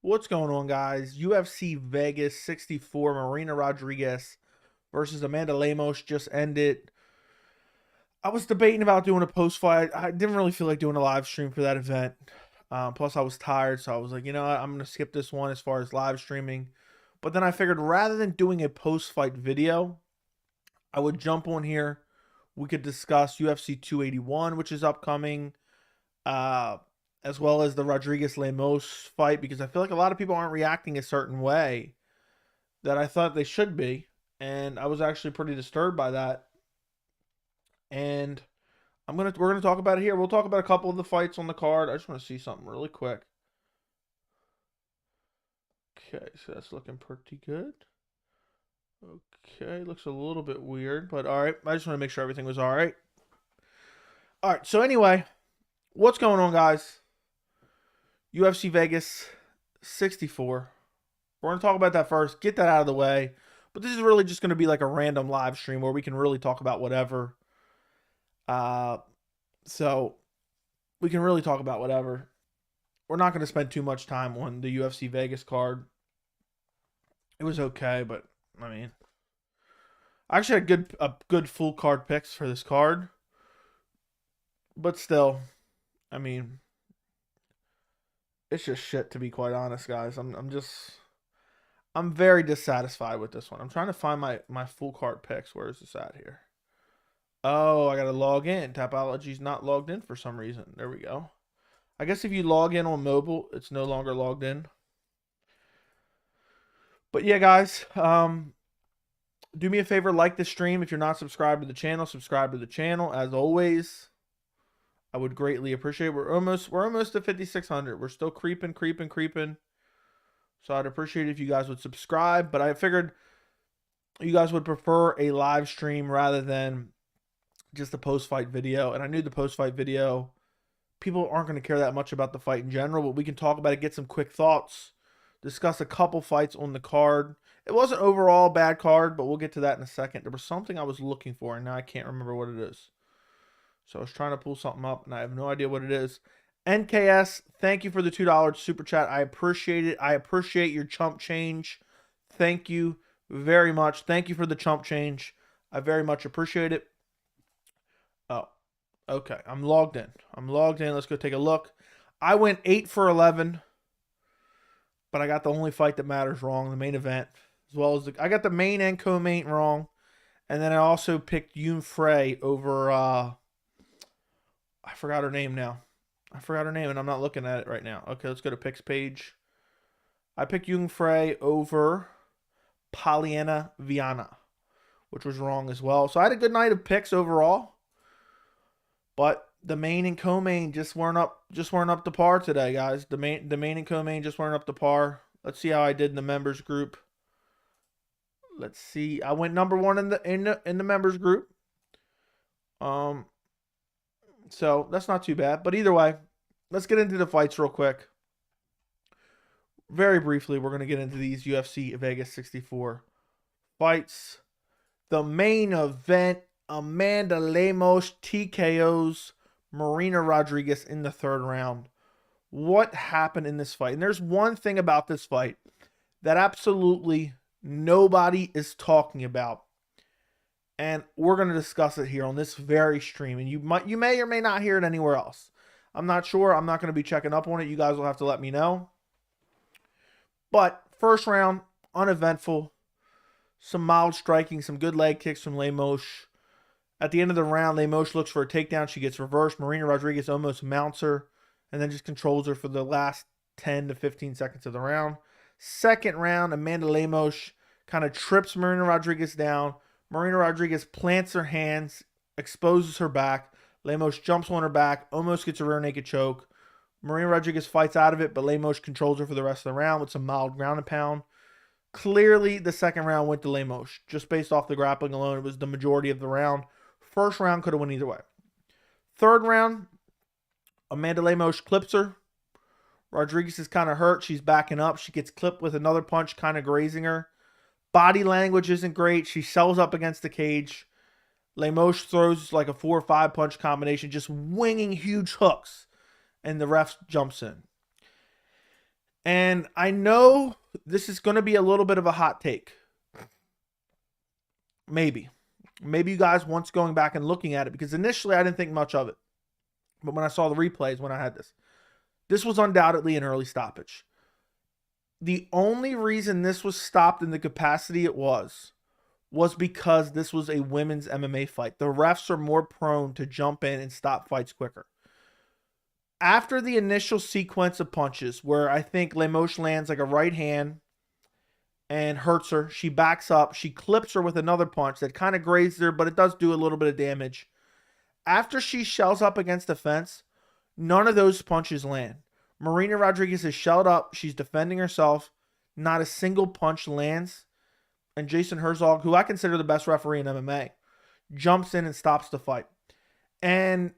What's going on, guys? UFC Vegas 64, Marina Rodriguez versus Amanda Lemos just ended. I was debating about doing a post fight. I didn't really feel like doing a live stream for that event. Plus, I was tired, so I was like, you know what? I'm going to skip this one as far as live streaming. But then I figured rather than doing a post fight video, I would jump on here. We could discuss UFC 281, which is upcoming. Uh, as well as the Rodriguez Lemos fight, because I feel like a lot of people aren't reacting a certain way that I thought they should be. And I was actually pretty disturbed by that. And we're gonna talk about it here. We'll talk about a couple of the fights on the card. I just want to see something really quick. Okay, so that's looking pretty good. Okay, looks a little bit weird, but all right. I just want to make sure everything was all right. All right, so anyway, what's going on, guys? UFC Vegas 64. We're going to talk about that first, get that out of the way. But this is really just going to be like a random live stream where we can really talk about whatever. So we can really talk about whatever. We're not going to spend too much time on the UFC Vegas card. It was okay, but I mean, I actually had a good full card picks for this card. But still, I mean, it's just shit, to be quite honest, guys. I'm very dissatisfied with this one. I'm trying to find my full card picks. Where is this at here? Oh, I gotta log in. Tapology's not logged in for some reason. There we go. I guess if you log in on mobile, it's no longer logged in. But yeah, guys, do me a favor, like the stream. If you're not subscribed to the channel, subscribe to the channel. As always, I would greatly appreciate it. We're almost at 5,600. We're still creeping. So I'd appreciate it if you guys would subscribe. But I figured you guys would prefer a live stream rather than just a post-fight video. And I knew the post-fight video, people aren't going to care that much about the fight in general. But we can talk about it, get some quick thoughts, discuss a couple fights on the card. It wasn't overall a bad card, but we'll get to that in a second. There was something I was looking for, and now I can't remember what it is. So I was trying to pull something up, and I have no idea what it is. NKS, thank you for the $2 super chat. I appreciate it. I appreciate your chump change. Thank you very much. Thank you for the chump change. I very much appreciate it. Oh, okay. I'm logged in. Let's go take a look. I went 8 for 11, but I got the only fight that matters wrong, the main event, as well as I got the main and co-main wrong, and then I also picked Yoon Frey over. I forgot her name now. And I'm not looking at it right now. Okay, let's go to picks page. I picked Yoon Frey over Polyana Viana, which was wrong as well. So I had a good night of picks overall, but the main and co-main just weren't up to par today, guys. The main and co-main just weren't up to par. Let's see how I did in the members group. Let's see. I went number 1 in the members group. So that's not too bad. But either way, let's get into the fights real quick. Very briefly, we're going to get into these UFC Vegas 64 fights. The main event, Amanda Lemos TKOs Marina Rodriguez in the 3rd round. What happened in this fight? And there's one thing about this fight that absolutely nobody is talking about. And we're going to discuss it here on this very stream. And you may or may not hear it anywhere else. I'm not sure. I'm not going to be checking up on it. You guys will have to let me know. But first round, uneventful. Some mild striking, some good leg kicks from Lemos. At the end of the round, Lemos looks for a takedown. She gets reversed. Marina Rodriguez almost mounts her and then just controls her for the last 10 to 15 seconds of the round. Second round, Amanda Lemos kind of trips Marina Rodriguez down. Marina Rodriguez plants her hands, exposes her back. Lemos jumps on her back, almost gets a rear naked choke. Marina Rodriguez fights out of it, but Lemos controls her for the rest of the round with some mild ground and pound. Clearly, the second round went to Lemos. Just based off the grappling alone, it was the majority of the round. First round could have went either way. Third round, Amanda Lemos clips her. Rodriguez is kind of hurt. She's backing up. She gets clipped with another punch, kind of grazing her. Body language isn't great. She sells up against the cage. Lemos throws like a 4 or 5 punch combination, just winging huge hooks, and the ref jumps in. And I know this is going to be a little bit of a hot take. Maybe. Maybe you guys once going back and looking at it, because initially I didn't think much of it. But when I saw the replays, when I had this was undoubtedly an early stoppage. The only reason this was stopped in the capacity it was because this was a women's MMA fight. The refs are more prone to jump in and stop fights quicker. After the initial sequence of punches, where I think Lemos lands like a right hand and hurts her, she backs up, she clips her with another punch that kind of grazes her, but it does do a little bit of damage. After she shells up against the fence, none of those punches land. Marina Rodriguez is shelled up, she's defending herself, not a single punch lands, and Jason Herzog, who I consider the best referee in MMA, jumps in and stops the fight. And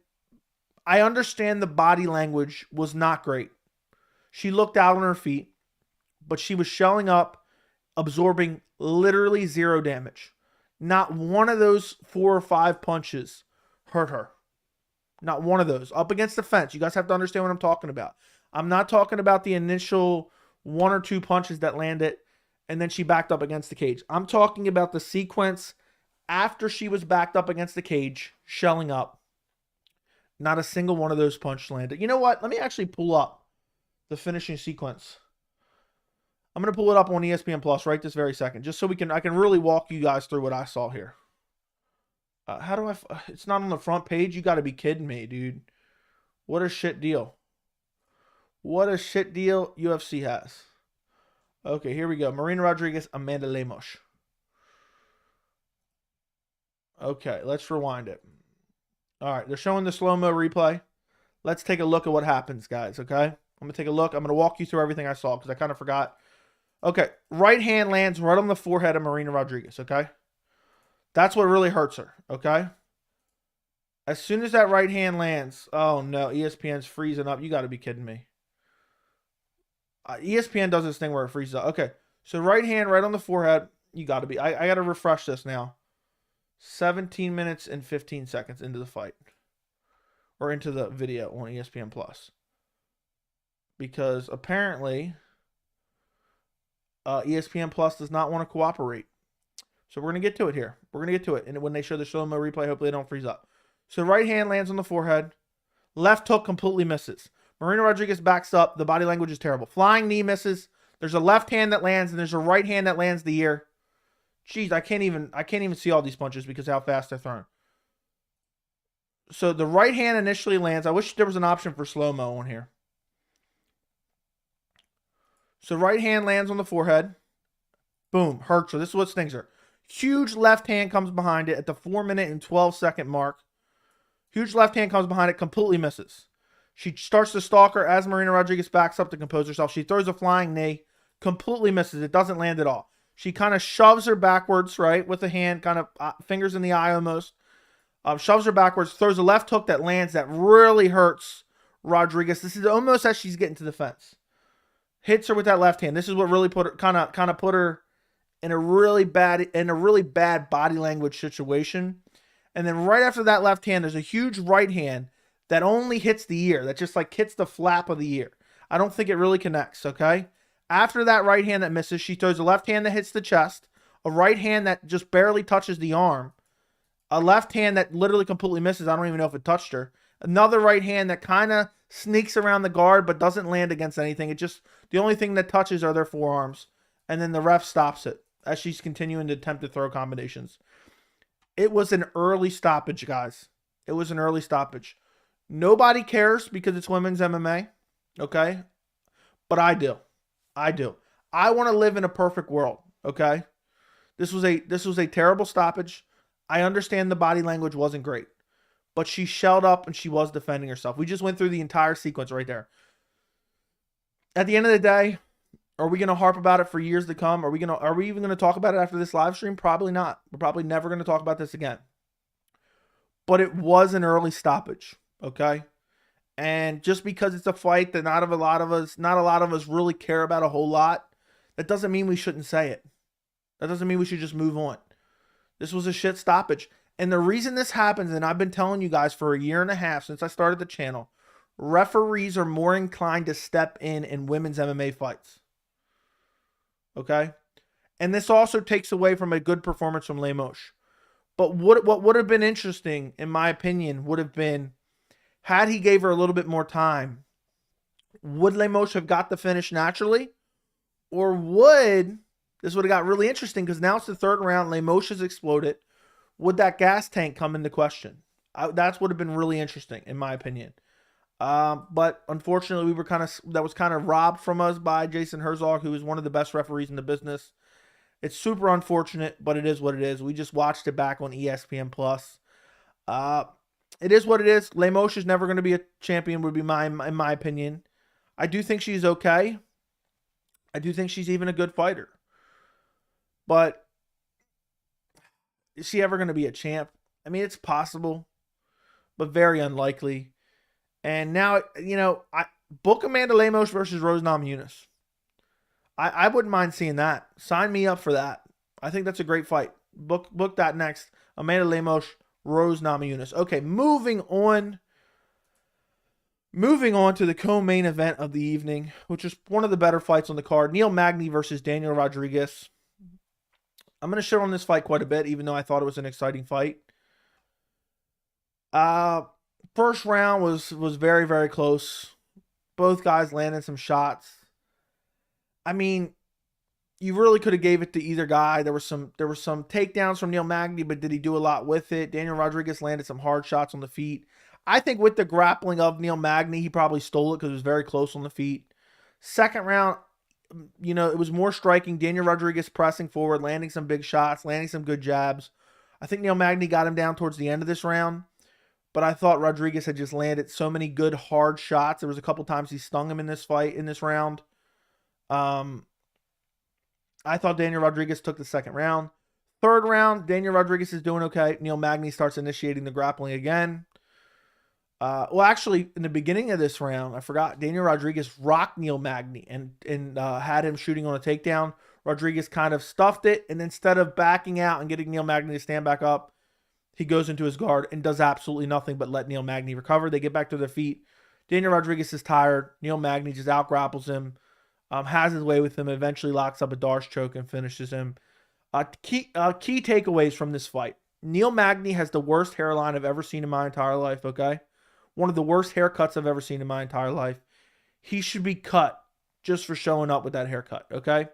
I understand the body language was not great. She looked out on her feet, but she was shelling up, absorbing literally zero damage. Not one of those 4 or 5 punches hurt her. Not one of those. Up against the fence. You guys have to understand what I'm talking about. I'm not talking about the initial 1 or 2 punches that landed and then she backed up against the cage. I'm talking about the sequence after she was backed up against the cage, shelling up. Not a single one of those punches landed. You know what? Let me actually pull up the finishing sequence. I'm going to pull it up on ESPN Plus right this very second, just so I can really walk you guys through what I saw here. How do I... It's not on the front page? You got to be kidding me, dude. What a shit deal. What a shit deal UFC has. Okay, here we go. Marina Rodriguez, Amanda Lemos. Okay, let's rewind it. All right, they're showing the slow-mo replay. Let's take a look at what happens, guys, okay? I'm going to take a look. I'm going to walk you through everything I saw because I kind of forgot. Okay, right hand lands right on the forehead of Marina Rodriguez, okay? That's what really hurts her, okay? As soon as that right hand lands, oh no, ESPN's freezing up. You got to be kidding me. ESPN does this thing where it freezes up. Okay, so right hand right on the forehead. You got to be. I got to refresh this now. 17 minutes and 15 seconds into the fight. Or into the video on ESPN Plus. Because apparently ESPN Plus does not want to cooperate. So we're going to get to it here. We're going to get to it. And when they show the slow-mo replay, hopefully they don't freeze up. So right hand lands on the forehead. Left hook completely misses. Marina Rodriguez backs up. The body language is terrible. Flying knee misses. There's a left hand that lands, and there's a right hand that lands the ear. Jeez, I can't even see all these punches because of how fast they're thrown. So the right hand initially lands. I wish there was an option for slow-mo on here. So right hand lands on the forehead. Boom, hurts her. This is what stings her. Huge left hand comes behind it at the 4-minute and 12-second mark. Huge left hand comes behind it, completely misses. She starts to stalk her as Marina Rodriguez backs up to compose herself. She throws a flying knee, completely misses. It doesn't land at all. She kind of shoves her backwards, right, with the hand, kind of fingers in the eye almost. Shoves her backwards, throws a left hook that lands that really hurts Rodriguez. This is almost as she's getting to the fence. Hits her with that left hand. This is what really put her, kind of put her in a really bad body language situation. And then right after that left hand, there's a huge right hand that only hits the ear. That just like hits the flap of the ear. I don't think it really connects, okay? After that right hand that misses, she throws a left hand that hits the chest, a right hand that just barely touches the arm, a left hand that literally completely misses. I don't even know if it touched her. Another right hand that kind of sneaks around the guard but doesn't land against anything. It just, the only thing that touches are their forearms. And then the ref stops it as she's continuing to attempt to throw combinations. It was an early stoppage, guys. It was an early stoppage. Nobody cares because it's women's MMA, okay? But I do. I do. I want to live in a perfect world, okay? This was a terrible stoppage. I understand the body language wasn't great, but she shelled up and she was defending herself. We just went through the entire sequence right there. At the end of the day, are we going to harp about it for years to come? Are we even going to talk about it after this live stream? Probably not. We're probably never going to talk about this again. But it was an early stoppage, okay? And just because it's a fight that not a lot of us really care about a whole lot, that doesn't mean we shouldn't say it. That doesn't mean we should just move on. This was a shit stoppage. And the reason this happens, and I've been telling you guys for a year and a half since I started the channel, referees are more inclined to step in women's MMA fights. Okay? And this also takes away from a good performance from Lemos. But what would have been interesting, in my opinion, would have been, had he gave her a little bit more time, would Lemos have got the finish naturally? Or this would have got really interesting, because now it's the third round, Lemos has exploded. Would that gas tank come into question? That's would have been really interesting, in my opinion. But unfortunately, that was kind of robbed from us by Jason Herzog, who is one of the best referees in the business. It's super unfortunate, but it is what it is. We just watched it back on ESPN Plus. It is what it is. Lemos is never going to be a champion, would be in my opinion. I do think she's okay. I do think she's even a good fighter. But is she ever going to be a champ? I mean, it's possible, but very unlikely. And now, book Amanda Lemos versus Rose Namajunas. I wouldn't mind seeing that. Sign me up for that. I think that's a great fight. Book that next. Amanda Lemos, Rose Namajunas. Okay, moving on. Moving on to the co-main event of the evening, which is one of the better fights on the card. Neil Magny versus Daniel Rodriguez. I'm going to shit on this fight quite a bit, even though I thought it was an exciting fight. First round was very, very close. Both guys landed some shots. I mean, you really could have gave it to either guy. There were some takedowns from Neil Magny, but did he do a lot with it? Daniel Rodriguez landed some hard shots on the feet. I think with the grappling of Neil Magny, he probably stole it because it was very close on the feet. Second round, it was more striking. Daniel Rodriguez pressing forward, landing some big shots, landing some good jabs. I think Neil Magny got him down towards the end of this round, but I thought Rodriguez had just landed so many good hard shots. There was a couple times he stung him in this round. I thought Daniel Rodriguez took the second round. Third round, Daniel Rodriguez is doing okay. Neil Magny starts initiating the grappling again. Actually, in the beginning of this round, I forgot, Daniel Rodriguez rocked Neil Magny and had him shooting on a takedown. Rodriguez kind of stuffed it, and instead of backing out and getting Neil Magny to stand back up, he goes into his guard and does absolutely nothing but let Neil Magny recover. They get back to their feet. Daniel Rodriguez is tired. Neil Magny just out-grapples him, has his way with him, eventually locks up a Darce choke and finishes him. Key takeaways from this fight. Neil Magny has the worst hairline I've ever seen in my entire life, okay? One of the worst haircuts I've ever seen in my entire life. He should be cut just for showing up with that haircut, okay?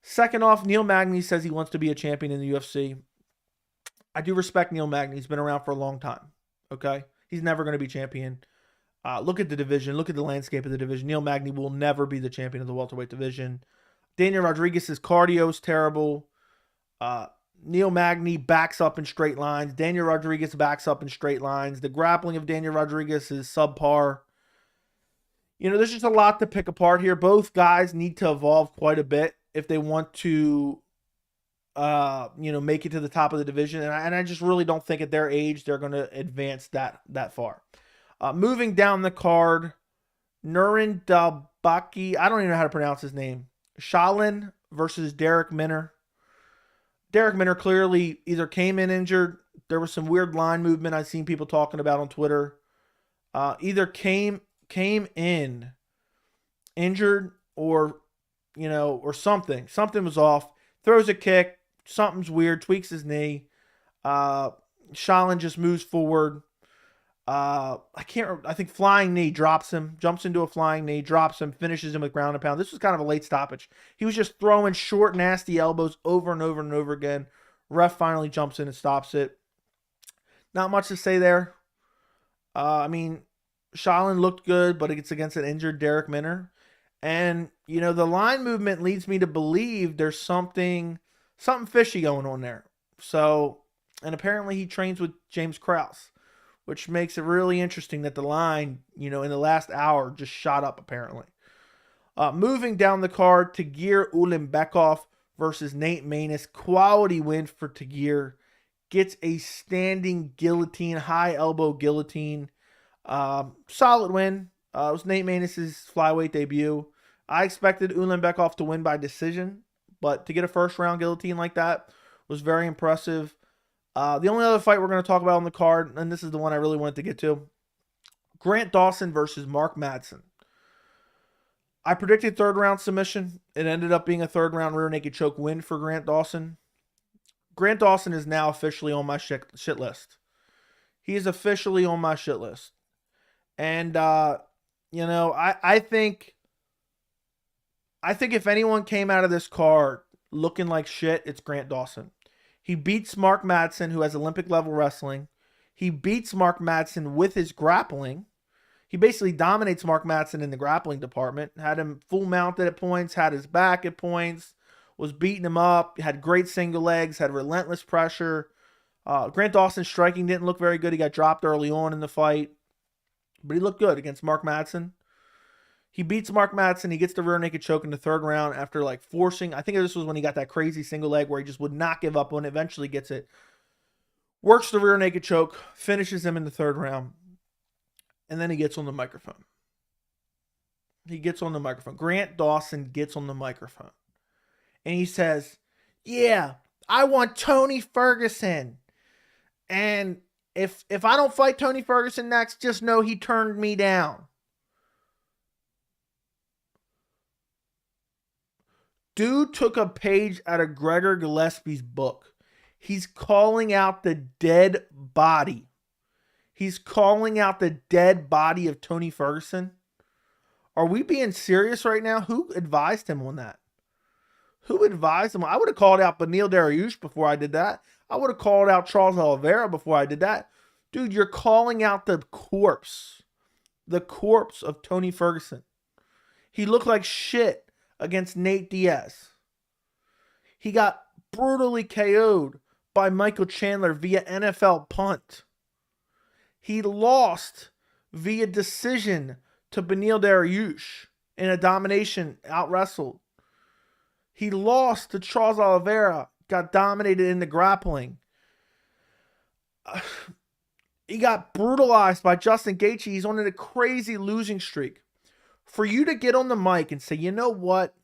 Second off, Neil Magny says he wants to be a champion in the UFC. I do respect Neil Magny. He's been around for a long time, okay? He's never going to be champion. Look at the division. Look at the landscape of the division. Neil Magny will never be the champion of the welterweight division. Daniel Rodriguez's cardio is terrible. Neil Magny backs up in straight lines. Daniel Rodriguez backs up in straight lines. The grappling of Daniel Rodriguez is subpar. There's just a lot to pick apart here. Both guys need to evolve quite a bit if they want to, make it to the top of the division. And I just really don't think at their age they're going to advance that far. Moving down the card, Nurin Dalbaki. I don't even know how to pronounce his name. Shalin versus Derek Minner. Derek Minner clearly either came in injured. There was some weird line movement I've seen people talking about on Twitter. Either came in injured or something. Something was off. Throws a kick. Something's weird. Tweaks his knee. Shalin just moves forward. I think flying knee drops him, jumps into a flying knee, drops him, finishes him with ground and pound. This was kind of a late stoppage. He was just throwing short, nasty elbows over and over and over again. Ref finally jumps in and stops it. Not much to say there. Shalin looked good, but it's against an injured Derek Minner. And, the line movement leads me to believe there's something fishy going on there. So, and apparently he trains with James Krause, which makes it really interesting that the line, in the last hour just shot up apparently. Moving down the card, Tagir Ulanbekov versus Nate Maness. Quality win for Tagir. Gets a standing guillotine, high elbow guillotine. Solid win. It was Nate Maness' flyweight debut. I expected Ulanbekov to win by decision, but to get a first round guillotine like that was very impressive. The only other fight we're going to talk about on the card, and this is the one I really wanted to get to, Grant Dawson versus Mark Madsen. I predicted third round submission. It ended up being a third round rear naked choke win for Grant Dawson. Grant Dawson is now officially on my shit list. He is officially on my shit list. And, I think if anyone came out of this card looking like shit, it's Grant Dawson. He beats Mark Madsen, who has Olympic level wrestling. He beats Mark Madsen with his grappling. He basically dominates Mark Madsen in the grappling department. Had him full mounted at points, had his back at points, was beating him up, had great single legs, had relentless pressure. Grant Dawson's striking didn't look very good. He got dropped early on in the fight, but he looked good against Mark Madsen. He beats Mark Madsen. He gets the rear naked choke in the third round after forcing. I think this was when he got that crazy single leg where he just would not give up on it. Eventually gets it. Works the rear naked choke. Finishes him in the third round. And then he gets on the microphone. Grant Dawson gets on the microphone. And he says, yeah, I want Tony Ferguson. And if I don't fight Tony Ferguson next, just know he turned me down. Dude took a page out of Gregor Gillespie's book. He's calling out the dead body. He's calling out the dead body of Tony Ferguson. Are we being serious right now? Who advised him on that? Who advised him? I would have called out Beneil Dariush before I did that. I would have called out Charles Oliveira before I did that. Dude, you're calling out the corpse. The corpse of Tony Ferguson. He looked like shit against Nate Diaz. He got brutally KO'd by Michael Chandler via NFL punt. He lost via decision to Beneil Dariush in a domination, out-wrestled. He lost to Charles Oliveira, got dominated in the grappling. He got brutalized by Justin Gaethje. He's on a crazy losing streak. For you to get on the mic and say, you know what?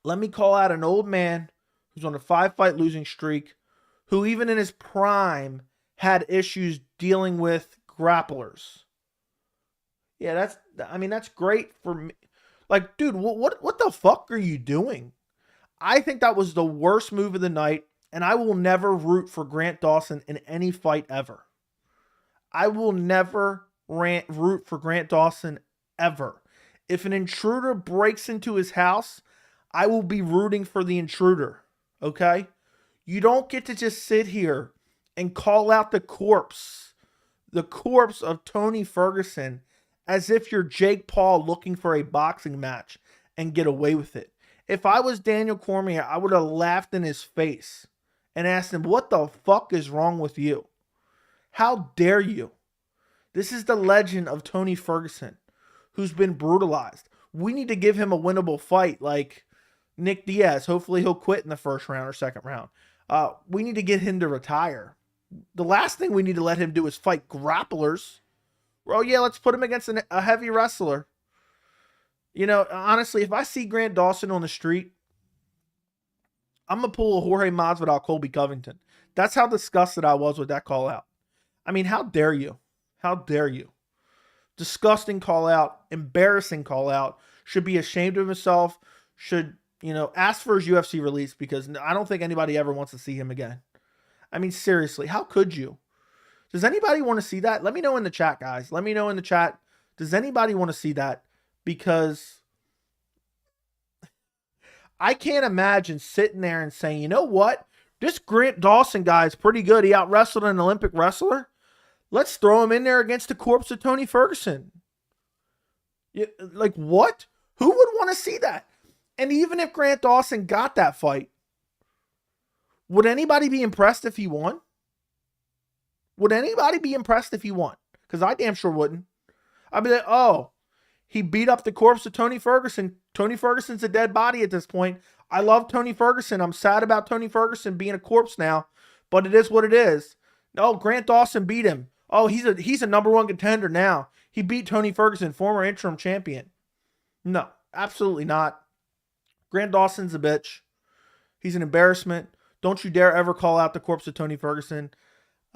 Let me call out an old man who's on a 5-fight losing streak, who even in his prime had issues dealing with grapplers. Yeah, that's great for me. Like, dude, what the fuck are you doing? I think that was the worst move of the night, and I will never root for Grant Dawson in any fight ever. I will never root for Grant Dawson ever. If an intruder breaks into his house, I will be rooting for the intruder, okay? You don't get to just sit here and call out the corpse of Tony Ferguson as if you're Jake Paul looking for a boxing match and get away with it. If I was Daniel Cormier, I would have laughed in his face and asked him, what the fuck is wrong with you? How dare you? This is the legend of Tony Ferguson, who's been brutalized. We need to give him a winnable fight like Nick Diaz. Hopefully he'll quit in the first round or second round. We need to get him to retire. The last thing we need to let him do is fight grapplers. Oh yeah, let's put him against a heavy wrestler. You know, honestly, if I see Grant Dawson on the street, I'm going to pull a Jorge Masvidal, Colby Covington. That's how disgusted I was with that call out. I mean, how dare you? How dare you? Disgusting call out, embarrassing call out, should be ashamed of himself, should, ask for his UFC release, because I don't think anybody ever wants to see him again. I mean, seriously, how could you? Does anybody want to see that? Let me know in the chat, guys. Let me know in the chat. Does anybody want to see that? Because I can't imagine sitting there and saying, you know what? This Grant Dawson guy is pretty good. He out-wrestled an Olympic wrestler. Let's throw him in there against the corpse of Tony Ferguson. Like, what? Who would want to see that? And even if Grant Dawson got that fight, would anybody be impressed if he won? Would anybody be impressed if he won? Because I damn sure wouldn't. I'd be like, oh, he beat up the corpse of Tony Ferguson. Tony Ferguson's a dead body at this point. I love Tony Ferguson. I'm sad about Tony Ferguson being a corpse now, but it is what it is. No, Grant Dawson beat him. Oh, he's a number one contender now. He beat Tony Ferguson, former interim champion. No, absolutely not. Grant Dawson's a bitch. He's an embarrassment. Don't you dare ever call out the corpse of Tony Ferguson.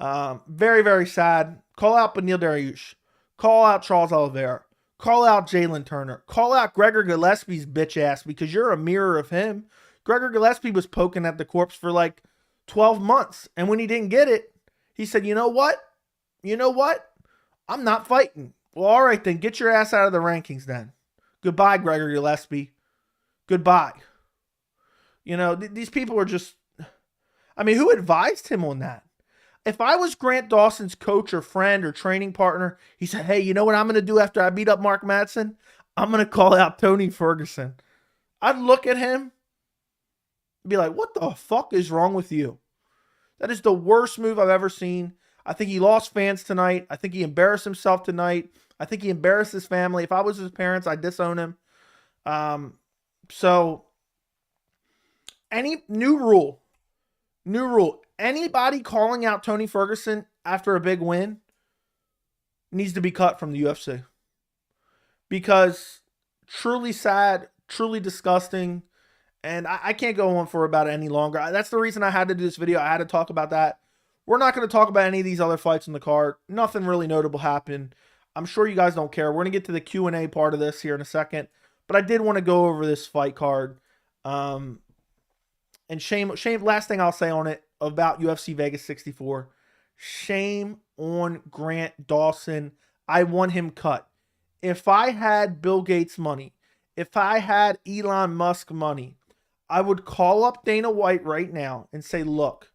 Very, very sad. Call out Beneil Dariush. Call out Charles Oliveira. Call out Jalen Turner. Call out Gregor Gillespie's bitch ass because you're a mirror of him. Gregor Gillespie was poking at the corpse for like 12 months. And when he didn't get it, he said, you know what? You know what? I'm not fighting. Well, all right, then get your ass out of the rankings then. Goodbye, Gregor Gillespie. Goodbye. You know, these people are just, I mean, who advised him on that? If I was Grant Dawson's coach or friend or training partner, he said, hey, you know what I'm going to do after I beat up Mark Madsen? I'm going to call out Tony Ferguson. I'd look at him and be like, what the fuck is wrong with you? That is the worst move I've ever seen. I think he lost fans tonight. I think he embarrassed himself tonight. I think he embarrassed his family. If I was his parents, I'd disown him. So, any new rule. Anybody calling out Tony Ferguson after a big win needs to be cut from the UFC. Because truly sad, truly disgusting, and I can't go on for about it any longer. That's the reason I had to do this video. I had to talk about that. We're not going to talk about any of these other fights in the card. Nothing really notable happened. I'm sure you guys don't care. We're going to get to the Q&A part of this here in a second. But I did want to go over this fight card. And shame, last thing I'll say on it about UFC Vegas 64. Shame on Grant Dawson. I want him cut. If I had Bill Gates money, if I had Elon Musk money, I would call up Dana White right now and say, look,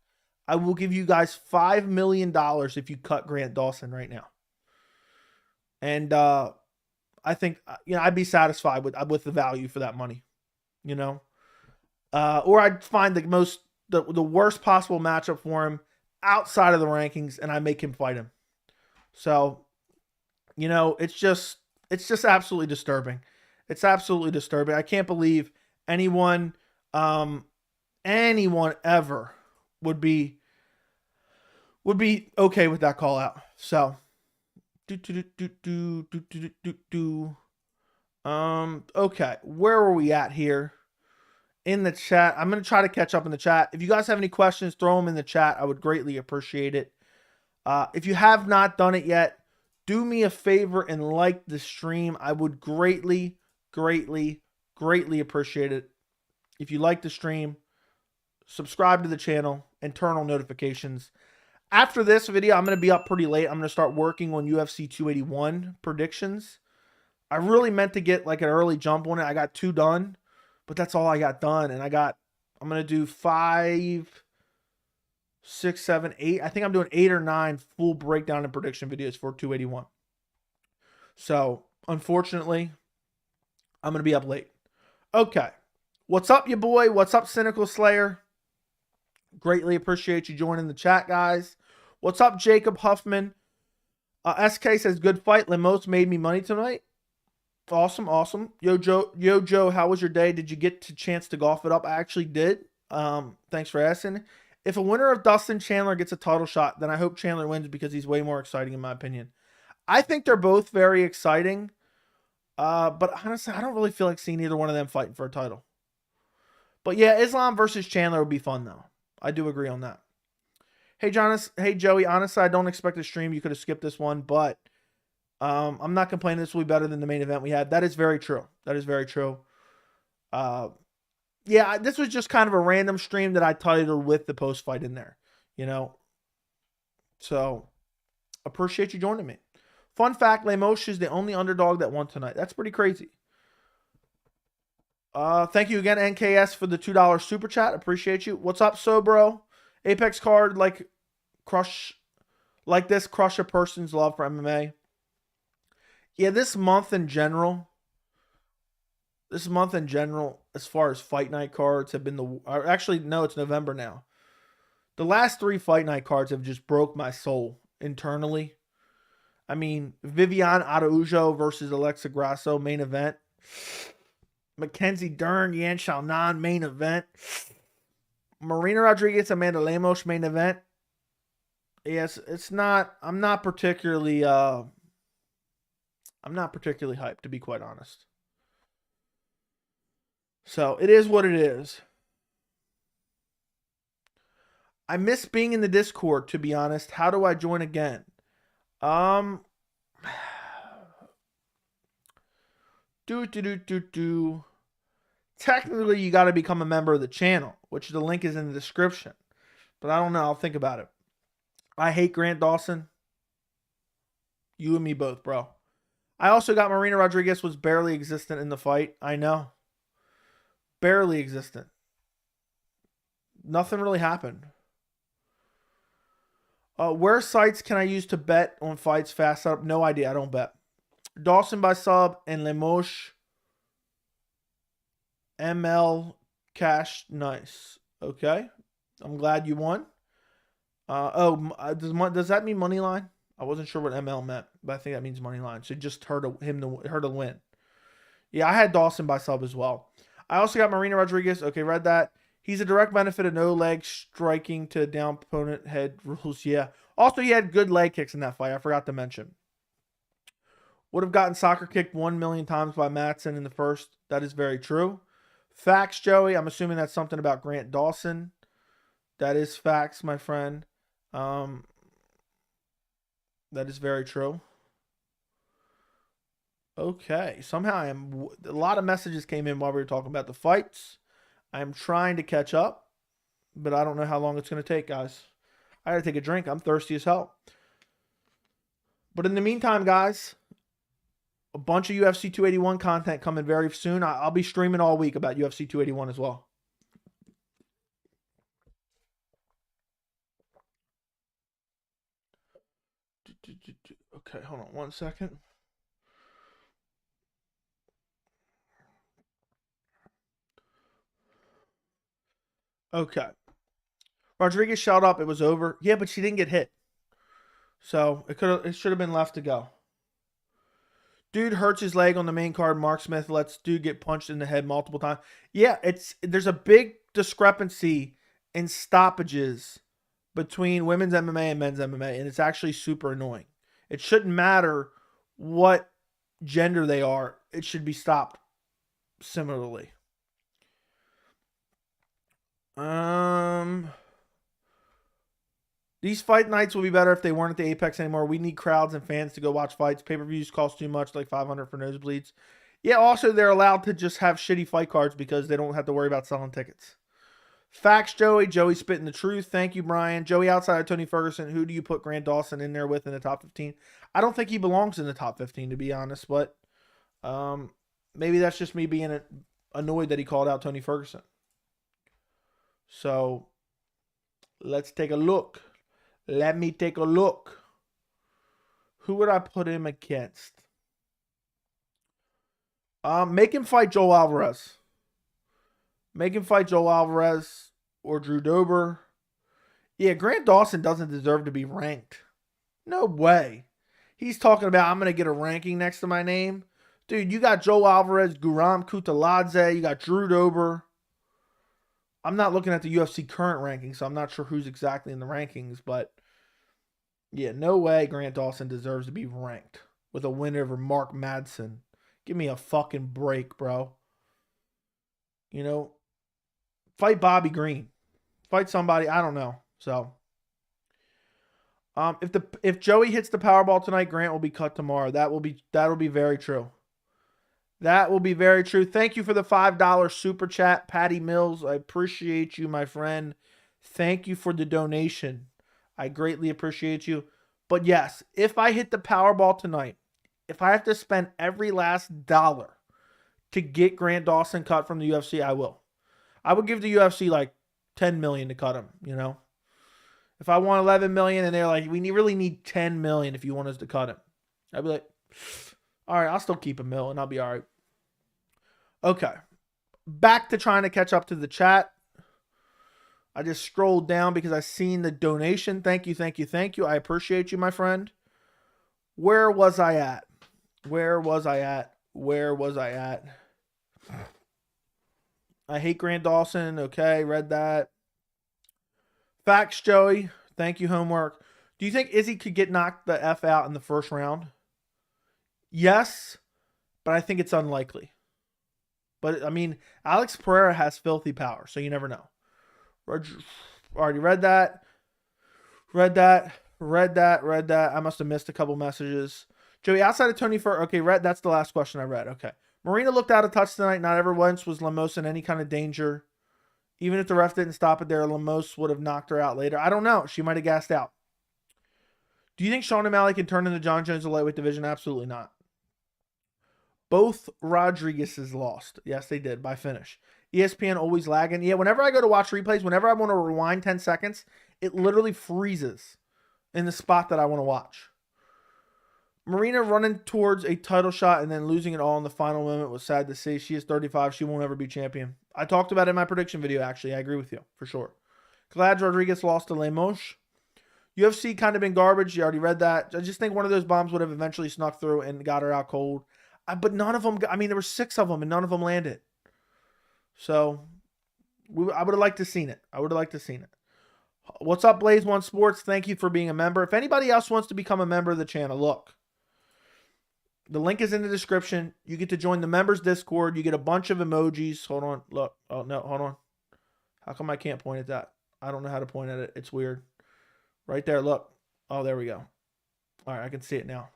I will give you guys $5 million if you cut Grant Dawson right now. And I think, you know, I'd be satisfied with the value for that money, you know. Or I'd find the worst possible matchup for him outside of the rankings, and I make him fight him. So, you know, it's just absolutely disturbing. It's absolutely disturbing. I can't believe anyone ever would be okay with that call out. So, okay, where are we at here? In the chat. I'm going to try to catch up in the chat. If you guys have any questions, throw them in the chat. I would greatly appreciate it. If you have not done it yet, do me a favor and like the stream. I would greatly appreciate it. If you like the stream, subscribe to the channel and turn on notifications. After this video, I'm going to be up pretty late. I'm going to start working on UFC 281 predictions. I really meant to get like an early jump on it. I got 2 done. But that's all I got done. And I'm going to do 5, 6, 7, 8. I think I'm doing 8 or 9 full breakdown and prediction videos for 281. So, unfortunately, I'm going to be up late. Okay. What's up, you boy? What's up, Cynical Slayer? Greatly appreciate you joining the chat, guys. What's up, Jacob Huffman? SK says, good fight. Lemos made me money tonight. Awesome. Yo, Joe, how was your day? Did you get a chance to golf it up? I actually did. Thanks for asking. If a winner of Dustin Chandler gets a title shot, then I hope Chandler wins because he's way more exciting in my opinion. I think they're both very exciting. But honestly, I don't really feel like seeing either one of them fighting for a title. But yeah, Islam versus Chandler would be fun though. I do agree on that. Hey, hey, Joey, honestly, I don't expect a stream. You could have skipped this one, but I'm not complaining. This will be better than the main event we had. That is very true. That is very true. Yeah, this was just kind of a random stream that I titled with the post fight in there, you know. So, appreciate you joining me. Fun fact, Lemos is the only underdog that won tonight. That's pretty crazy. Thank you again, NKS, for the $2 super chat. Appreciate you. What's up, Sobro? Apex card like this crush a person's love for MMA. Yeah, this month in general, as far as fight night cards have been actually, no, it's November now. The last 3 fight night cards have just broke my soul internally. I mean, Viviane Araujo versus Alexa Grasso, main event. Mackenzie Dern, Yan Xiaonan, main event. Marina Rodriguez, Amanda Lemos, main event. Yes, I'm not particularly hyped, to be quite honest. So, it is what it is. I miss being in the Discord, to be honest. How do I join again? Technically, you got to become a member of the channel, which the link is in the description. But I don't know. I'll think about it. I hate Grant Dawson. You and me both, bro. I also got Marina Rodriguez was barely existent in the fight. I know. Barely existent. Nothing really happened. Where sites can I use to bet on fights fast up? No idea. I don't bet. Dawson by sub and Lemos. ML cash. Nice. Okay. I'm glad you won. Does that mean money line? I wasn't sure what ML meant, but I think that means money line. So just her to win. Yeah, I had Dawson by sub as well. I also got Marina Rodriguez. Okay, read that. He's a direct benefit of no leg striking to down opponent head rules. Yeah. Also, he had good leg kicks in that fight. I forgot to mention. Would have gotten soccer kicked 1 million times by Madsen in the first. That is very true. Facts, Joey. I'm assuming that's something about Grant Dawson. That is facts, my friend. That is very true. Okay. Somehow a lot of messages came in while we were talking about the fights. I'm trying to catch up, but I don't know how long it's going to take, guys. I got to take a drink. I'm thirsty as hell. But in the meantime, guys, a bunch of UFC 281 content coming very soon. I'll be streaming all week about UFC 281 as well. Okay, hold on 1 second. Okay. Rodriguez shot up. It was over. Yeah, but she didn't get hit. So it should have been left to go. Dude hurts his leg on the main card. Mark Smith lets dude get punched in the head multiple times. Yeah, there's a big discrepancy in stoppages between women's MMA and men's MMA, and it's actually super annoying. It shouldn't matter what gender they are. It should be stopped similarly. These fight nights will be better if they weren't at the Apex anymore. We need crowds and fans to go watch fights. Pay-per-views cost too much, like $500 for nosebleeds. Yeah, also they're allowed to just have shitty fight cards because they don't have to worry about selling tickets. Facts, Joey. Joey spitting the truth. Thank you, Brian. Joey, outside of Tony Ferguson, who do you put Grant Dawson in there with in the top 15? I don't think he belongs in the top 15, to be honest, but maybe that's just me being annoyed that he called out Tony Ferguson. So let's take a look. Let me take a look. Who would I put him against? Make him fight Joe Alvarez. Make him fight Joe Alvarez or Drew Dober. Yeah, Grant Dawson doesn't deserve to be ranked. No way. He's talking about, I'm going to get a ranking next to my name. Dude, you got Joe Alvarez, Guram Kutaladze. You got Drew Dober. I'm not looking at the UFC current rankings, so I'm not sure who's exactly in the rankings, but yeah, no way Grant Dawson deserves to be ranked with a win over Mark Madsen. Give me a fucking break, bro. You know, fight Bobby Green. Fight somebody, I don't know. So, if Joey hits the Powerball tonight, Grant will be cut tomorrow. That'll be very true. That will be very true. Thank you for the $5 super chat, Patty Mills. I appreciate you, my friend. Thank you for the donation. I greatly appreciate you. But yes, if I hit the Powerball tonight, if I have to spend every last dollar to get Grant Dawson cut from the UFC, I will. I would give the UFC like $10 million to cut him, you know? If I want $11 million and they're like, we really need $10 million if you want us to cut him, I'd be like, all right, I'll still keep $1 million and I'll be all right. Okay. Back to trying to catch up to the chat. I just scrolled down because I seen the donation. Thank you, thank you, thank you. I appreciate you, my friend. Where was I at? Where was I at? Where was I at? I hate Grant Dawson. Okay, read that. Facts, Joey. Thank you, homework. Do you think Izzy could get knocked the F out in the first round? Yes, but I think it's unlikely. But, I mean, Alex Pereira has filthy power, so you never know. Already read that. Read that. I must have missed a couple messages. Joey, outside of Tony Ferguson. Okay, that's the last question I read. Okay. Marina looked out of touch tonight. Not ever once was Lemos in any kind of danger. Even if the ref didn't stop it there, Lemos would have knocked her out later. I don't know. She might have gassed out. Do you think Sean O'Malley can turn into John Jones in the lightweight division? Absolutely not. Both Rodriguez's lost. Yes, they did by finish. ESPN always lagging. Yeah, whenever I go to watch replays, whenever I want to rewind 10 seconds, it literally freezes in the spot that I want to watch. Marina running towards a title shot and then losing it all in the final moment was sad to see. She is 35. She won't ever be champion. I talked about it in my prediction video, actually. I agree with you, for sure. Glad Rodriguez lost to Lemos. UFC kind of been garbage. You already read that. I just think one of those bombs would have eventually snuck through and got her out cold. But none of them, I mean, there were 6 of them and none of them landed. So, I would have liked to seen it. What's up, Blaze One Sports? Thank you for being a member. If anybody else wants to become a member of the channel, look. The link is in the description. You get to join the members Discord. You get a bunch of emojis. Hold on. Look. Oh, no. Hold on. How come I can't point at that? I don't know how to point at it. It's weird. Right there. Look. Oh, there we go. All right. I can see it now.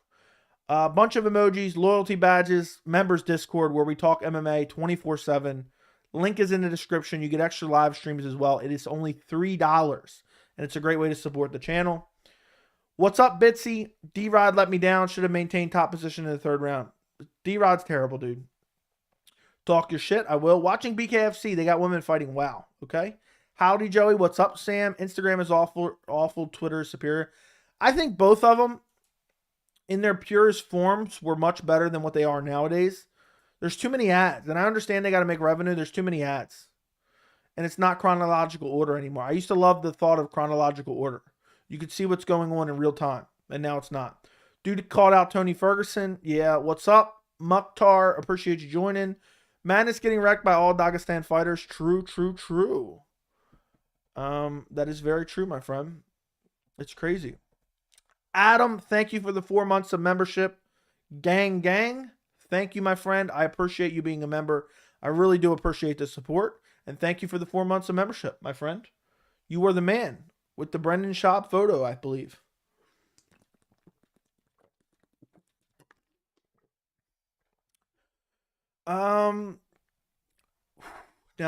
A bunch of emojis, loyalty badges, members Discord where we talk MMA 24/7. Link is in the description. You get extra live streams as well. It is only $3, and it's a great way to support the channel. What's up, Bitsy? D-Rod let me down. Should have maintained top position in the 3rd round. D-Rod's terrible, dude. Talk your shit. I will. Watching BKFC. They got women fighting. Wow. Okay. Howdy, Joey. What's up, Sam? Instagram is awful. Twitter is superior. I think both of them, in their purest forms, were much better than what they are nowadays. There's too many ads. And I understand they got to make revenue. There's too many ads. And it's not chronological order anymore. I used to love the thought of chronological order. You could see what's going on in real time. And now it's not. Dude called out Tony Ferguson. Yeah, what's up? Mukhtar, appreciate you joining. Madness getting wrecked by all Dagestan fighters. True. That is very true, my friend. It's crazy. Adam, thank you for the 4 months of membership. Gang. Thank you, my friend. I appreciate you being a member. I really do appreciate the support. And thank you for the 4 months of membership, my friend. You were the man with the Brendan Schaub photo, I believe. Now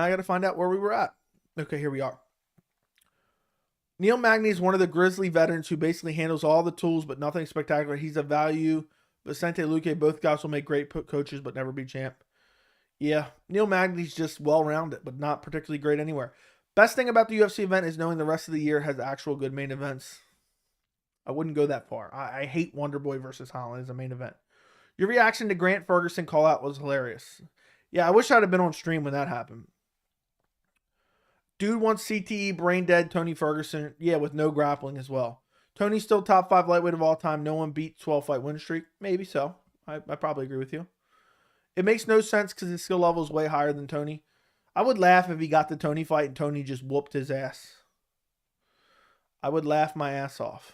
I got to find out where we were at. Okay, here we are. Neil Magny is one of the Grizzly veterans who basically handles all the tools, but nothing spectacular. He's a value. Vicente Luque, both guys will make great coaches, but never be champ. Yeah, Neil Magny's just well-rounded, but not particularly great anywhere. Best thing about the UFC event is knowing the rest of the year has actual good main events. I wouldn't go that far. I hate Wonderboy versus Holland as a main event. Your reaction to Grant Ferguson call-out was hilarious. Yeah, I wish I'd have been on stream when that happened. Dude wants CTE, brain dead, Tony Ferguson. Yeah, with no grappling as well. Tony's still top 5 lightweight of all time. No one beat 12-fight win streak. Maybe so. I probably agree with you. It makes no sense because his skill level is way higher than Tony. I would laugh if he got the Tony fight and Tony just whooped his ass. I would laugh my ass off.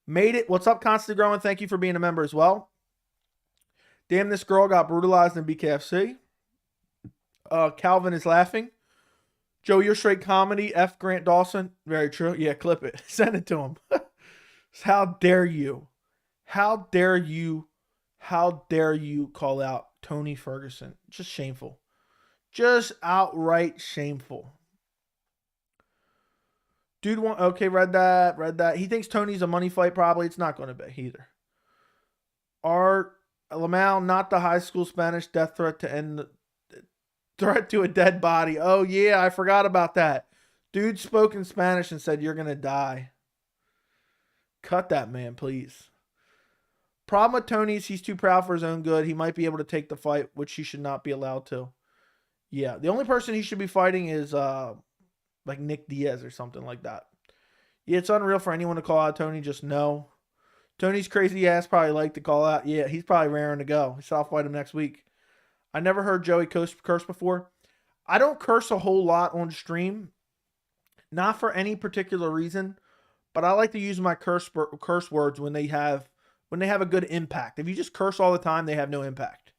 Made it. What's up, Constantly Growing? Thank you for being a member as well. Damn, this girl got brutalized in BKFC. Calvin is laughing. Joe, you're straight comedy. F. Grant Dawson. Very true. Yeah, clip it. Send it to him. How dare you? How dare you? How dare you call out Tony Ferguson? Just shameful. Just outright shameful. Dude, okay, read that. He thinks Tony's a money fight, probably. It's not going to be either. Art Lamal, not the high school Spanish death threat to end threat to a dead body. Oh, yeah, I forgot about that. Dude spoke in Spanish and said, you're going to die. Cut that man, please. Problem with Tony is he's too proud for his own good. He might be able to take the fight, which he should not be allowed to. Yeah, the only person he should be fighting is like Nick Diaz or something like that. Yeah, it's unreal for anyone to call out Tony. Just no. Tony's crazy ass probably like to call out. Yeah, he's probably raring to go. I'll fight him next week. I never heard Joey curse before. I don't curse a whole lot on stream. Not for any particular reason. But I like to use my curse words when they have a good impact. If you just curse all the time, they have no impact.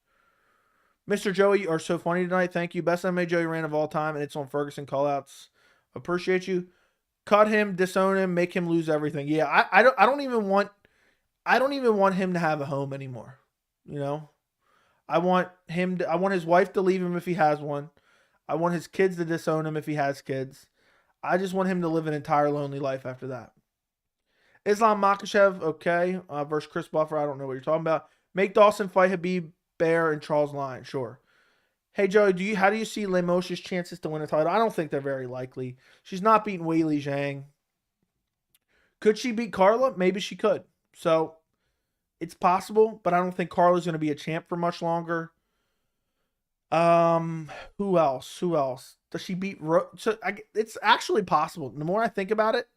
Mr. Joey, you are so funny tonight. Thank you. Best MMA Joey ran of all time, and it's on Ferguson callouts. Appreciate you. Cut him, disown him, make him lose everything. Yeah, I don't even want him to have a home anymore. You know? I want his wife to leave him if he has one. I want his kids to disown him if he has kids. I just want him to live an entire lonely life after that. Islam Makhachev, okay, versus Chris Buffer. I don't know what you're talking about. Make Dawson fight Habib, Bear, and Charles Lyon. Sure. Hey Joey, how do you see Lemos' chances to win a title? I don't think they're very likely. She's not beating Weili Zhang. Could she beat Carla? Maybe she could. So it's possible, but I don't think Carla's going to be a champ for much longer. Who else? Does she beat it's actually possible. The more I think about it,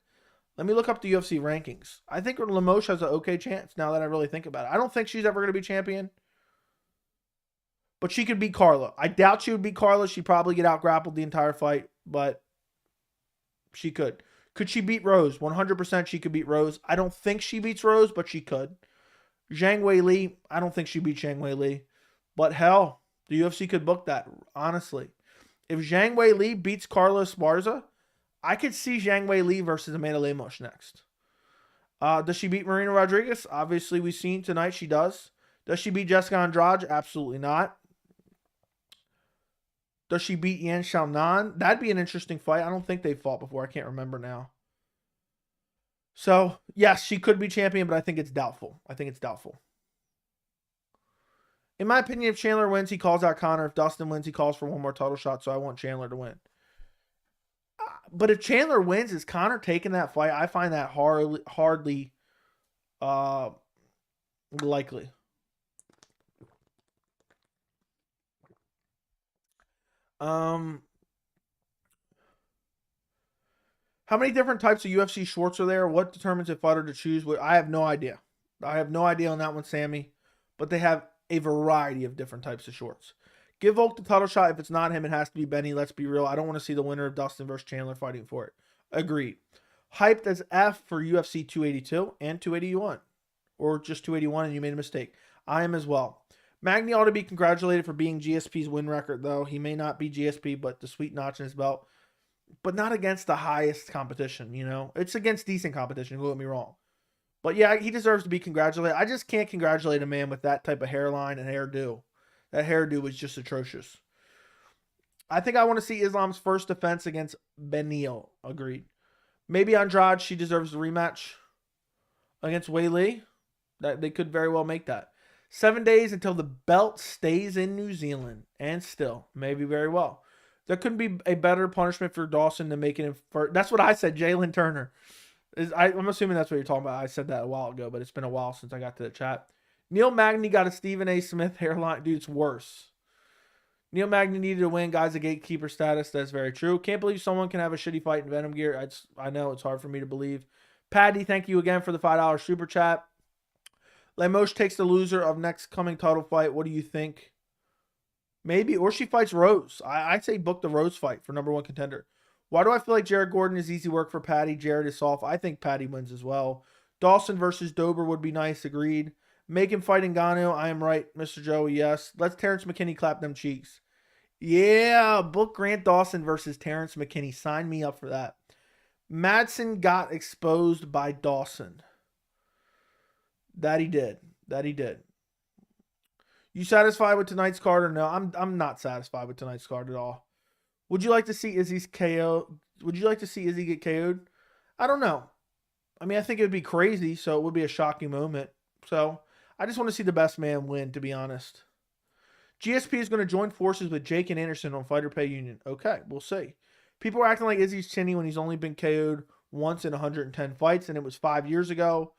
let me look up the UFC rankings. I think Lemos has an okay chance now that I really think about it. I don't think she's ever going to be champion, but she could beat Carla. I doubt she would beat Carla. She'd probably get out grappled the entire fight, but she could. Could she beat Rose? 100% she could beat Rose. I don't think she beats Rose, but she could. Zhang Weili, I don't think she beats Zhang Weili. But hell, the UFC could book that, honestly. If Zhang Weili beats Carla Esparza, I could see Zhang Weili versus Amanda Lemos next. Does she beat Marina Rodriguez? Obviously, we've seen tonight she does. Does she beat Jessica Andrade? Absolutely not. Does she beat Yan Xiaonan? That'd be an interesting fight. I don't think they've fought before. I can't remember now. So, yes, she could be champion, but I think it's doubtful. In my opinion, if Chandler wins, he calls out Conor. If Dustin wins, he calls for one more title shot, so I want Chandler to win. But if Chandler wins, is Conor taking that fight? I find that hardly likely. How many different types of UFC shorts are there? What determines if fighter to choose? I have no idea. I have no idea on that one, Sammy. But they have a variety of different types of shorts. Give Volk the title shot. If it's not him, it has to be Benny. Let's be real. I don't want to see the winner of Dustin versus Chandler fighting for it. Agreed. Hyped as F for UFC 282 and 281. Or just 281 and you made a mistake. I am as well. Magny ought to be congratulated for being GSP's win record, though. He may not be GSP, but the sweet notch in his belt. But not against the highest competition, you know? It's against decent competition, don't get me wrong. But yeah, he deserves to be congratulated. I just can't congratulate a man with that type of hairline and hairdo. That hairdo was just atrocious. I think I want to see Islam's first defense against Benil. Agreed. Maybe Andrade, she deserves the rematch against Weili. That they could very well make that. 7 days until the belt stays in New Zealand. And still, maybe very well. There couldn't be a better punishment for Dawson than making him first. That's what I said, Jalen Turner. I'm assuming that's what you're talking about. I said that a while ago, but it's been a while since I got to the chat. Neil Magny got a Stephen A. Smith hairline. Dude, it's worse. Neil Magny needed to win. Guy's a gatekeeper status. That's very true. Can't believe someone can have a shitty fight in Venom gear. I know it's hard for me to believe. Patty, thank you again for the $5 super chat. Lemos takes the loser of next coming title fight. What do you think? Maybe. Or she fights Rose. I'd say book the Rose fight for #1 contender. Why do I feel like Jared Gordon is easy work for Patty? Jared is soft. I think Patty wins as well. Dawson versus Dober would be nice. Agreed. Make him fight Ngannou. I am right, Mr. Joey. Yes. Let's Terrence McKinney clap them cheeks. Yeah. Book Grant Dawson versus Terrence McKinney. Sign me up for that. Madsen got exposed by Dawson. That he did. You satisfied with tonight's card or no? I'm not satisfied with tonight's card at all. Would you like to see Izzy's KO? Would you like to see Izzy get KO'd? I don't know. I mean, I think it would be crazy, so it would be a shocking moment. So, I just want to see the best man win, to be honest. GSP is going to join forces with Jake and Anderson on Fighter Pay Union. Okay, we'll see. People are acting like Izzy's chinny when he's only been KO'd once in 110 fights, and it was 5 years ago.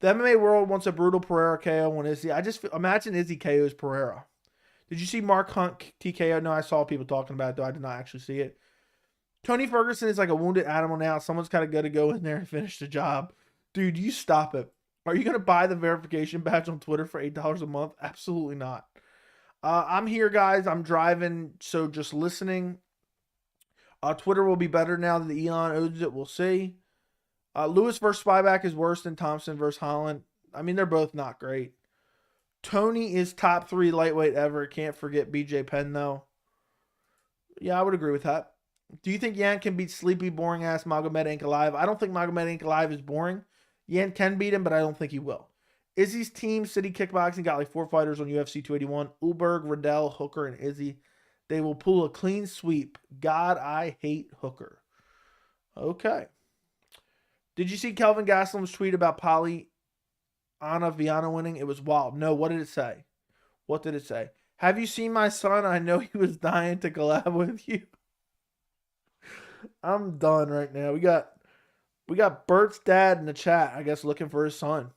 The MMA world wants a brutal Pereira KO on Izzy. I just imagine Izzy KO's Pereira. Did you see Mark Hunt TKO? No, I saw people talking about it, though I did not actually see it. Tony Ferguson is like a wounded animal now. Someone's kind of got to go in there and finish the job. Dude, you stop it. Are you going to buy the verification badge on Twitter for $8 a month? Absolutely not. I'm here, guys. I'm driving, so just listening. Twitter will be better now that Elon owns it. We'll see. Lewis versus Spyback is worse than Thompson versus Holland. I mean, they're both not great. Tony is top 3 lightweight ever. Can't forget BJ Penn, though. Yeah, I would agree with that. Do you think Yan can beat sleepy, boring-ass Magomed Ankalaev? I don't think Magomed Ankalaev is boring. Yan can beat him, but I don't think he will. Izzy's team, City Kickboxing, got like 4 fighters on UFC 281. Ulberg, Riddell, Hooker, and Izzy. They will pull a clean sweep. God, I hate Hooker. Okay. Did you see Kelvin Gastelum's tweet about Polyana Viana winning? It was wild. No, what did it say? What did it say? Have you seen my son? I know he was dying to collab with you. I'm done right now. We got Bert's dad in the chat, I guess, looking for his son.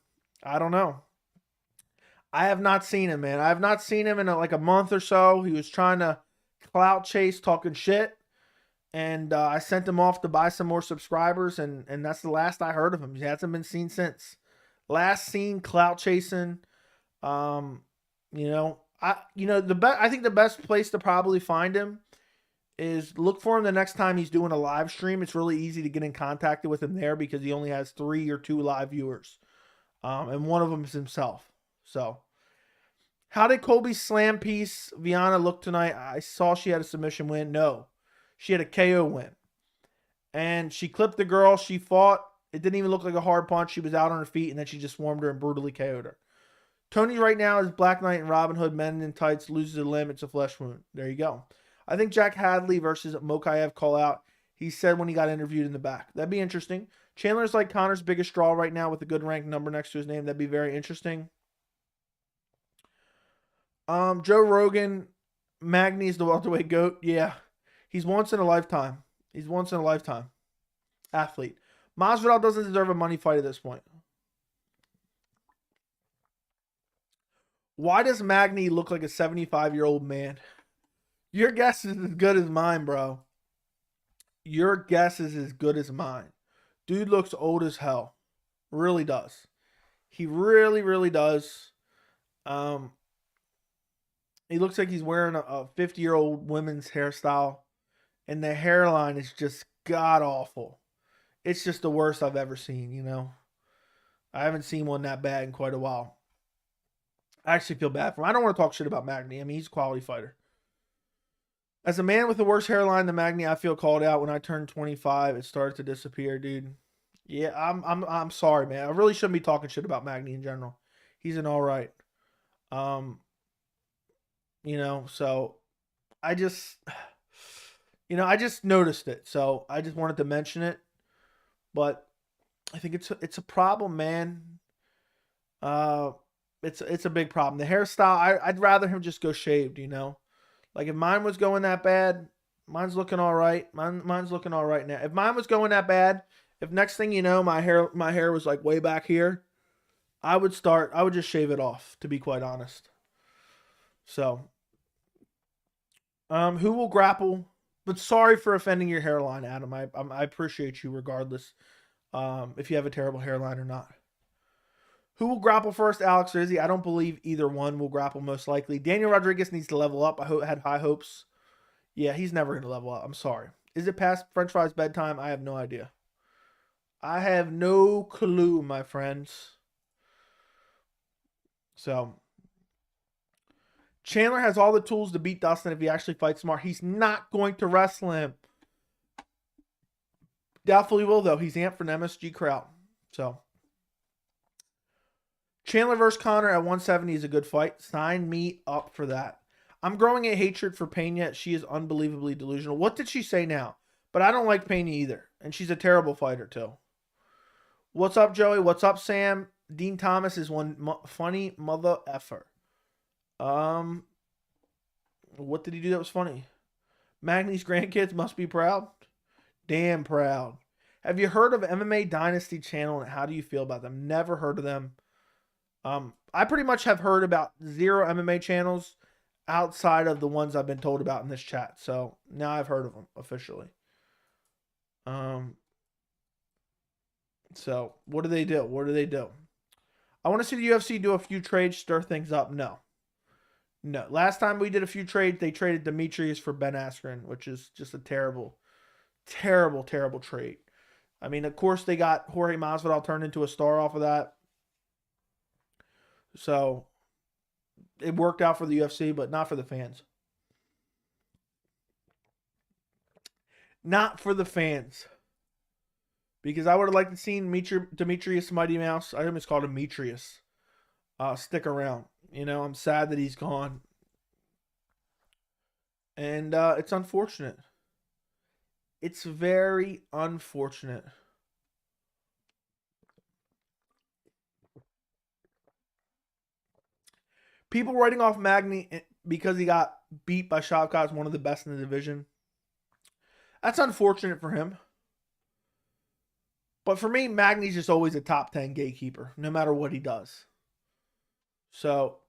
I don't know. I have not seen him, man. I have not seen him in like a month or so. He was trying to clout chase, talking shit. And I sent him off to buy some more subscribers, and that's the last I heard of him. He hasn't been seen since. Last seen clout chasing. I think the best place to probably find him is look for him the next time he's doing a live stream. It's really easy to get in contact with him there because he only has 3 or 2 live viewers. And one of them is himself. So, how did Colby's slam piece Viana look tonight? I saw she had a submission win. No, she had a KO win. And she clipped the girl. She fought. It didn't even look like a hard punch. She was out on her feet, and then she just swarmed her and brutally KO'd her. Tony right now is Black Knight and Robin Hood, men in tights, loses a limb. It's a flesh wound. There you go. I think Jack Hadley versus Mokaev call out. He said when he got interviewed in the back. That'd be interesting. Chandler's like Connor's biggest draw right now with a good ranked number next to his name. That'd be very interesting. Joe Rogan, Magny's the welterweight GOAT. Yeah. He's once in a lifetime. He's once in a lifetime athlete. Masvidal doesn't deserve a money fight at this point. Why does Magny look like a 75-year-old man? Your guess is as good as mine, bro. Your guess is as good as mine. Dude looks old as hell. Really does. He really, really does. He looks like he's wearing a 50-year-old women's hairstyle. And the hairline is just god-awful. It's just the worst I've ever seen, you know. I haven't seen one that bad in quite a while. I actually feel bad for him. I don't want to talk shit about Magny. I mean, he's a quality fighter. As a man with a worse hairline than Magny, I feel called out. When I turned 25, it started to disappear, dude. Yeah, I'm sorry, man. I really shouldn't be talking shit about Magny in general. He's an all right. So I just noticed it. So I just wanted to mention it. But I think it's a problem, man. It's a big problem. The hairstyle, I'd rather him just go shaved, you know. Like if mine was going that bad, mine's looking all right. Mine's looking all right now. If mine was going that bad, if next thing you know my hair was like way back here, I would just shave it off, to be quite honest. So, who will grapple? But sorry for offending your hairline, Adam. I appreciate you regardless, if you have a terrible hairline or not. Who will grapple first, Alex or Izzy? I don't believe either one will grapple most likely. Daniel Rodriguez needs to level up. I had high hopes. Yeah, he's never going to level up. I'm sorry. Is it past French fries bedtime? I have no idea. I have no clue, my friends. So, Chandler has all the tools to beat Dawson if he actually fights smart. He's not going to wrestle him. Doubtfully will, though. He's amped for an MSG crowd. So, Chandler versus Connor at 170 is a good fight. Sign me up for that. I'm growing a hatred for Pena. She is unbelievably delusional. What did she say now? But I don't like Pena either. And she's a terrible fighter, too. What's up, Joey? What's up, Sam? Dean Thomas is one funny mother effer. What did he do that was funny? Magny's grandkids must be proud. Damn proud. Have you heard of MMA Dynasty Channel and how do you feel about them? Never heard of them. I pretty much have heard about 0 MMA channels outside of the ones I've been told about in this chat. So now I've heard of them officially. So what do they do? What do they do? I want to see the UFC do a few trades, stir things up. No. Last time we did a few trades, they traded Demetrius for Ben Askren, which is just a terrible, terrible, terrible trade. I mean, of course, they got Jorge Masvidal turned into a star off of that. So it worked out for the UFC, but not for the fans. Not for the fans. Because I would have liked to see Demetrius Mighty Mouse. I almost called him Demetrius. stick around. You know, I'm sad that he's gone. And it's unfortunate. It's very unfortunate. People writing off Magny because he got beat by Shavkat, one of the best in the division. That's unfortunate for him. But for me, Magny's just always a top 10 gatekeeper, no matter what he does. So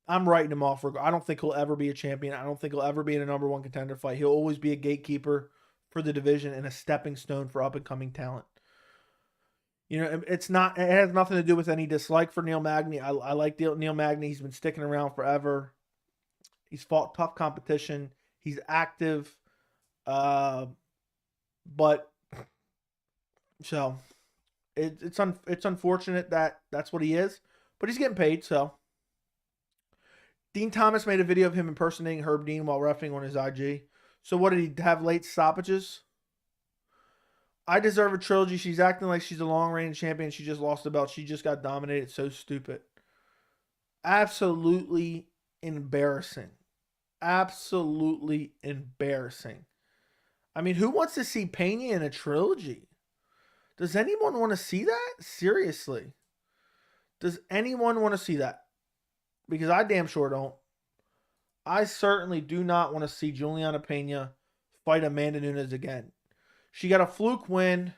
I'm writing him off. I don't think he'll ever be a champion. I don't think he'll ever be in a number one contender fight. He'll always be a gatekeeper for the division and a stepping stone for up and coming talent. You know, it's not. It has nothing to do with any dislike for Neil Magny. I like Neil Magny. He's been sticking around forever. He's fought tough competition. He's active. But so it's unfortunate that that's what he is. But he's getting paid. So Dean Thomas made a video of him impersonating Herb Dean while reffing on his IG. So what, did he have late stoppages? I deserve a trilogy. She's acting like she's a long-range champion. She just lost the belt. She just got dominated. So stupid. Absolutely embarrassing. Absolutely embarrassing. I mean, who wants to see Pena in a trilogy? Does anyone want to see that? Seriously. Does anyone want to see that? Because I damn sure don't. I certainly do not want to see Juliana Pena fight Amanda Nunes again. She got a fluke win,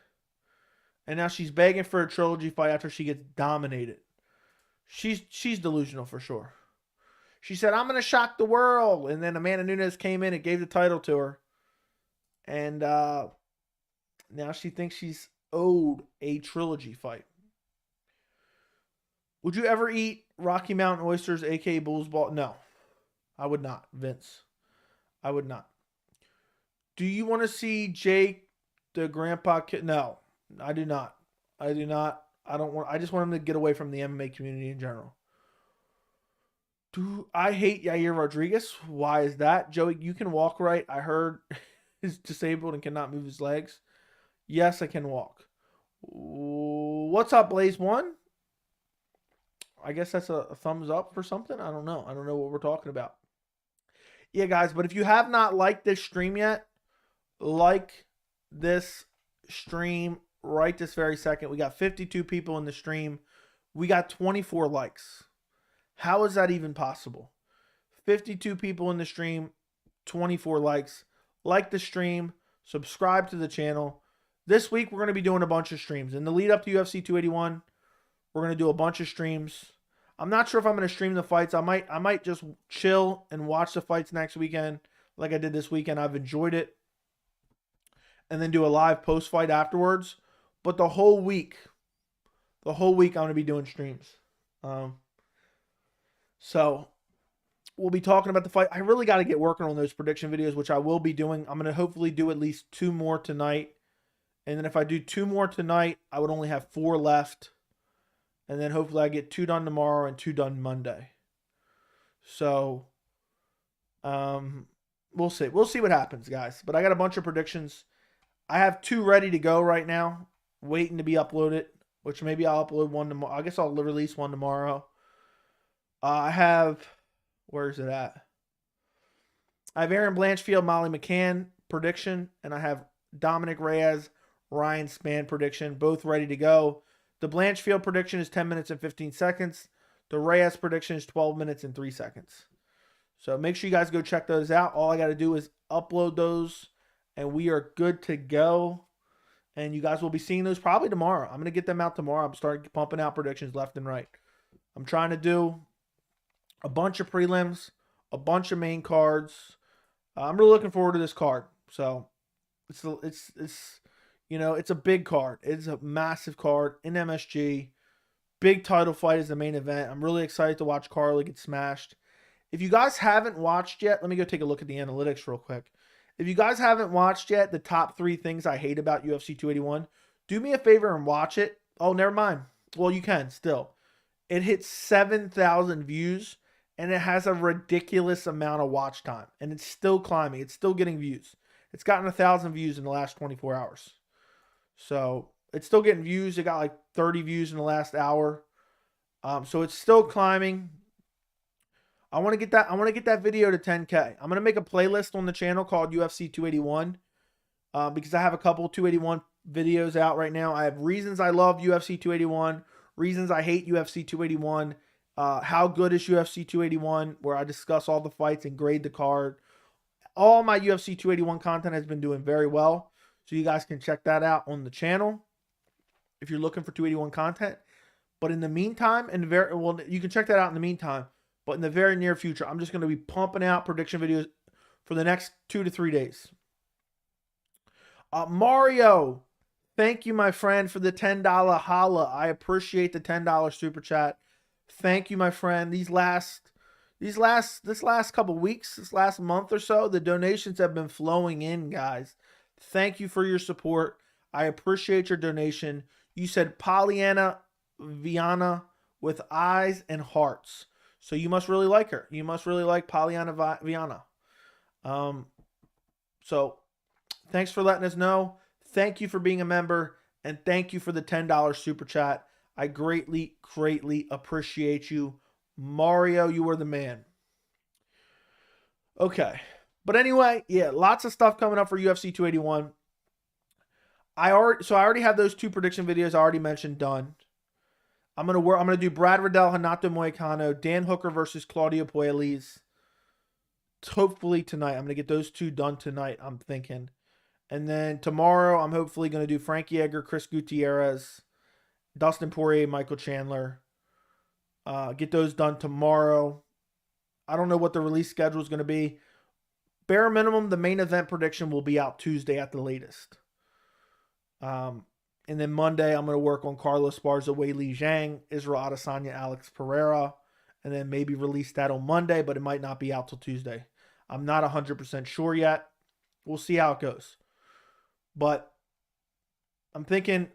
and now she's begging for a trilogy fight after she gets dominated. She's delusional for sure. She said, I'm going to shock the world. And then Amanda Nunes came in and gave the title to her. And now she thinks she's owed a trilogy fight. Would you ever eat Rocky Mountain oysters, a.k.a. Bull's Ball? No, I would not, Vince. I would not. Do you want to see Jake, the grandpa kid? No, I do not. I do not. I don't want. I just want him to get away from the MMA community in general. I hate Yair Rodriguez. Why is that? Joey, you can walk right. I heard he's disabled and cannot move his legs. Yes, I can walk. What's up, Blaze One? I guess that's a thumbs up for something. I don't know. I don't know what we're talking about. Yeah, guys, but if you have not liked this stream yet, like this stream right this very second. We got 52 people in the stream. We got 24 likes. How is that even possible? 52 people in the stream, 24 likes. Like the stream, subscribe to the channel. This week, we're going to be doing a bunch of streams. In the lead up to UFC 281, we're going to do a bunch of streams. I'm not sure if I'm going to stream the fights. I might just chill and watch the fights next weekend like I did this weekend. I've enjoyed it. And then do a live post-fight afterwards. But the whole week I'm going to be doing streams. So we'll be talking about the fight. I really got to get working on those prediction videos, which I will be doing. I'm going to hopefully do at least 2 more tonight. And then if I do 2 more tonight, I would only have 4 left. And then hopefully I get 2 done tomorrow and 2 done Monday. So we'll see. We'll see what happens, guys. But I got a bunch of predictions. I have 2 ready to go right now, waiting to be uploaded, which maybe I'll upload 1 tomorrow. I guess I'll release 1 tomorrow. I have, where's it at? I have Aaron Blanchfield, Molly McCann prediction, and I have Dominic Reyes, Ryan Spann prediction, both ready to go. The Blanchfield prediction is 10 minutes and 15 seconds. The Reyes prediction is 12 minutes and 3 seconds. So make sure you guys go check those out. All I got to do is upload those, and we are good to go. And you guys will be seeing those probably tomorrow. I'm going to get them out tomorrow. I'm starting pumping out predictions left and right. I'm trying to do a bunch of prelims, a bunch of main cards. I'm really looking forward to this card. So it's you know, it's a big card. It's a massive card in MSG. Big title fight is the main event. I'm really excited to watch Carly get smashed. If you guys haven't watched yet, let me go take a look at the analytics real quick. If you guys haven't watched yet the top 3 things I hate about UFC 281, do me a favor and watch it. Oh, never mind. Well, you can still. It hits 7,000 views, and it has a ridiculous amount of watch time. And it's still climbing. It's still getting views. It's gotten 1,000 views in the last 24 hours. So it's still getting views. It got like 30 views in the last hour. So it's still climbing. I want to get that. I want to get that video to 10K. I'm gonna make a playlist on the channel called UFC 281 because I have a couple 281 videos out right now. I have reasons I love UFC 281, reasons I hate UFC 281, how good is UFC 281, where I discuss all the fights and grade the card. All my UFC 281 content has been doing very well, so you guys can check that out on the channel if you're looking for 281 content. But in the meantime, you can check that out in the meantime. But in the very near future, I'm just going to be pumping out prediction videos for the next 2 to 3 days. Mario, thank you, my friend, for the $10 holla. I appreciate the $10 super chat. Thank you, my friend. This last couple weeks, this last month or so, the donations have been flowing in, guys. Thank you for your support. I appreciate your donation. You said Pollyanna Viana with eyes and hearts. So you must really like her. You must really like Pollyanna Viana. So thanks for letting us know. Thank you for being a member. And thank you for the $10 super chat. I greatly, greatly appreciate you. Mario, you are the man. Okay. But anyway, yeah, lots of stuff coming up for UFC 281. I already have those 2 prediction videos I already mentioned done. I'm gonna do Brad Riddell, Renato Moicano, Dan Hooker versus Claudio Puelles. Hopefully tonight. I'm gonna get those 2 done tonight, I'm thinking. And then tomorrow, I'm hopefully gonna do Frankie Edgar, Chris Gutierrez, Dustin Poirier, Michael Chandler. Get those done tomorrow. I don't know what the release schedule is gonna be. Bare minimum, the main event prediction will be out Tuesday at the latest. And then Monday, I'm going to work on Carlos Esparza, Weili Zhang, Israel Adesanya, Alex Pereira, and then maybe release that on Monday, but it might not be out till Tuesday. I'm not 100% sure yet. We'll see how it goes. But I'm trying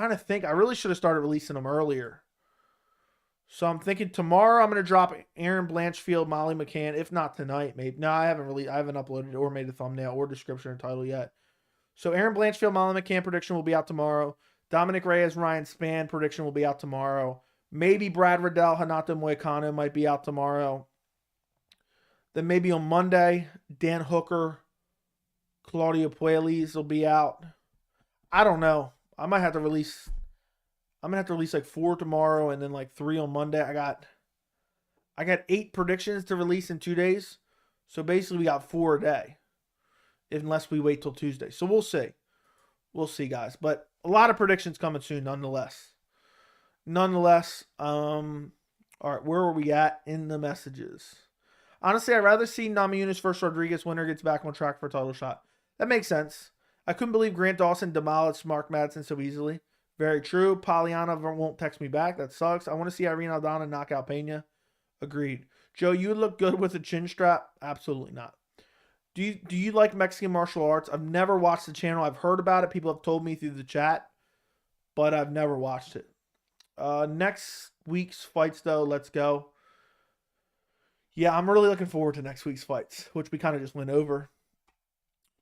to think. I really should have started releasing them earlier. So I'm thinking tomorrow I'm going to drop Aaron Blanchfield, Molly McCann, if not tonight, maybe. No, I haven't uploaded or made a thumbnail or description or title yet. So Aaron Blanchfield, Molly McCann prediction will be out tomorrow. Dominic Reyes, Ryan Spann prediction will be out tomorrow. Maybe Brad Riddell, Renato Moicano might be out tomorrow. Then maybe on Monday, Dan Hooker, Claudio Puelles will be out. I don't know. I'm gonna have to release like 4 tomorrow and then like 3 on Monday. I got 8 predictions to release in 2 days. So basically we got 4 a day. Unless we wait till Tuesday. So we'll see. We'll see, guys. But a lot of predictions coming soon, nonetheless. All right, where are we at in the messages? Honestly, I'd rather see Namajunas versus Rodriguez. Winner gets back on track for a title shot. That makes sense. I couldn't believe Grant Dawson demolished Mark Madsen so easily. Very true. Pollyanna won't text me back. That sucks. I want to see Irene Aldana knock out Pena. Agreed. Joe, you would look good with a chin strap? Absolutely not. Do you like Mexican martial arts? I've never watched the channel. I've heard about it. People have told me through the chat, but I've never watched it. Next week's fights, though, let's go. Yeah, I'm really looking forward to next week's fights, which we kind of just went over.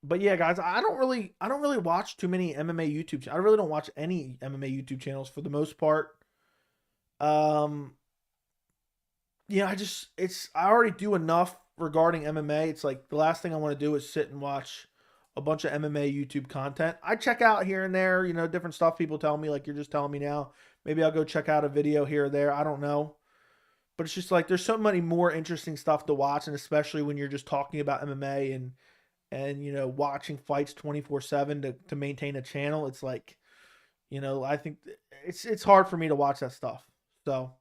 But yeah, guys, I don't really watch too many MMA YouTube channels. I really don't watch any MMA YouTube channels for the most part. Yeah, I already do enough regarding MMA. It's like the last thing I want to do is sit and watch a bunch of MMA YouTube content. I check out here and there, different stuff people tell me, like you're just telling me now. Maybe I'll go check out a video here or there. I don't know. But it's just like there's so many more interesting stuff to watch, and especially when you're just talking about MMA and watching fights 24/7 to maintain a channel. It's like, I think it's hard for me to watch that stuff. So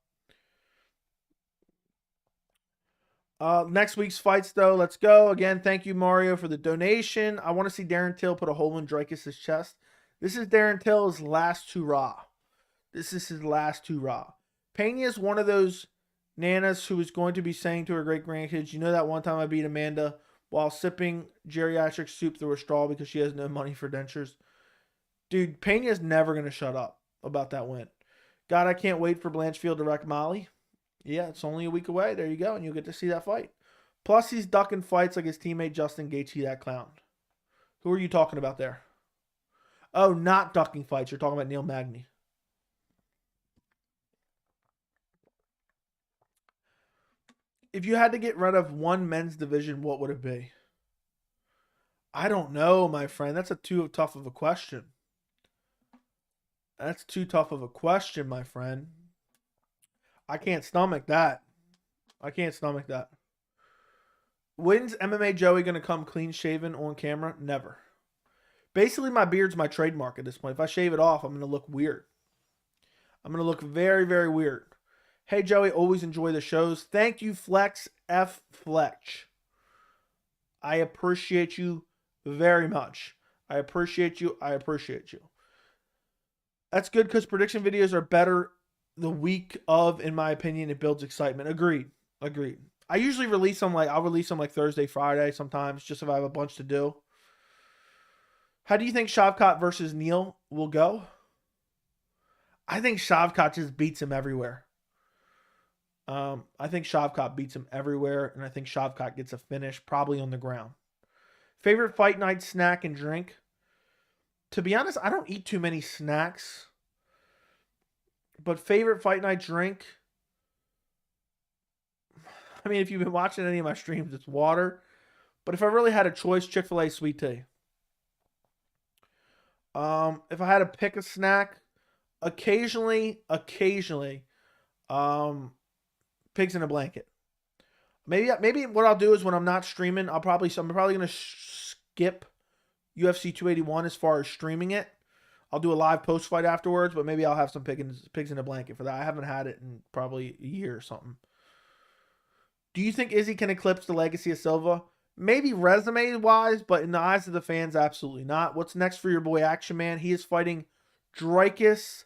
next week's fights, though, let's go. Again, thank you, Mario, for the donation. I want to see Darren Till put a hole in Dreykus' chest. This is Darren Till's last hurrah. This is his last hurrah. Pena is one of those nanas who is going to be saying to her great-grandkids, that one time I beat Amanda while sipping geriatric soup through a straw because she has no money for dentures. Dude, Pena's never going to shut up about that win. God, I can't wait for Blanchfield to wreck Molly. Yeah, it's only a week away. There you go, and you'll get to see that fight. Plus, he's ducking fights like his teammate Justin Gaethje, that clown. Who are you talking about there? Oh, not ducking fights. You're talking about Neil Magny. If you had to get rid of one men's division, what would it be? I don't know, my friend. That's too tough of a question. That's too tough of a question, my friend. I can't stomach that. I can't stomach that. When's MMA Joey going to come clean shaven on camera? Never. Basically, my beard's my trademark at this point. If I shave it off, I'm going to look weird. I'm going to look very, very weird. Hey, Joey, always enjoy the shows. Thank you, Flex F. Fletch. I appreciate you very much. I appreciate you. I appreciate you. That's good because prediction videos are better the week of, in my opinion. It builds excitement. Agreed. Agreed. I usually release them I'll release them like Thursday, Friday sometimes, just if I have a bunch to do. How do you think Shavkat versus Neal will go? I think Shavkat just beats him everywhere. I think Shavkat beats him everywhere, and I think Shavkat gets a finish, probably on the ground. Favorite fight night snack and drink? To be honest, I don't eat too many snacks. But favorite fight night drink? I mean, if you've been watching any of my streams, it's water. But if I really had a choice, Chick-fil-A sweet tea. If I had to pick a snack, occasionally, pigs in a blanket. Maybe what I'll do is when I'm not streaming, I'm probably gonna skip UFC 281 as far as streaming it. I'll do a live post fight afterwards, but maybe I'll have some pigs in a blanket for that. I haven't had it in probably a year or something. Do you think Izzy can eclipse the legacy of Silva? Maybe resume-wise, but in the eyes of the fans, absolutely not. What's next for your boy Action Man? He is fighting Dricus.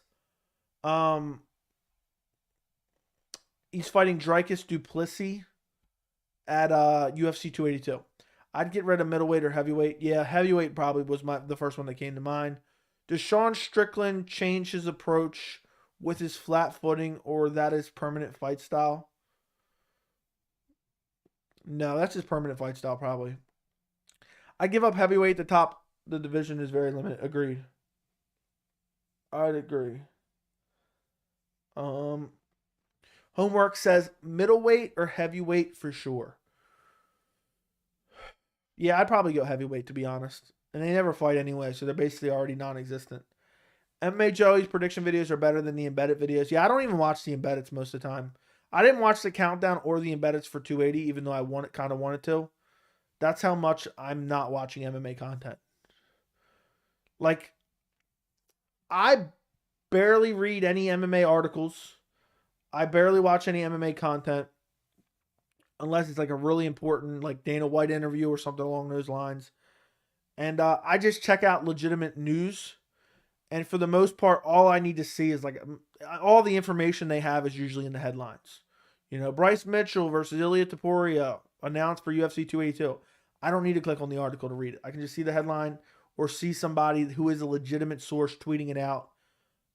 He's fighting Dricus Duplessis at UFC 282. I'd get rid of middleweight or heavyweight. Yeah, heavyweight probably was the first one that came to mind. Does Sean Strickland change his approach with his flat footing, or that is permanent fight style? No, that's his permanent fight style, probably. I give up heavyweight. The division is very limited. Agreed. I'd agree. Homework says middleweight or heavyweight for sure. Yeah, I'd probably go heavyweight, to be honest. And they never fight anyway, so they're basically already non-existent. MMA Joey's prediction videos are better than the embedded videos. Yeah, I don't even watch the embeddeds most of the time. I didn't watch the countdown or the embeddeds for 280, even though I kind of wanted to. That's how much I'm not watching MMA content. Like, I barely read any MMA articles. I barely watch any MMA content. Unless it's like a really important, like Dana White interview or something along those lines. And I just check out legitimate news. And for the most part, all I need to see is like all the information they have is usually in the headlines. You know, Bryce Mitchell versus Ilia Topuria announced for UFC 282. I don't need to click on the article to read it. I can just see the headline or see somebody who is a legitimate source tweeting it out.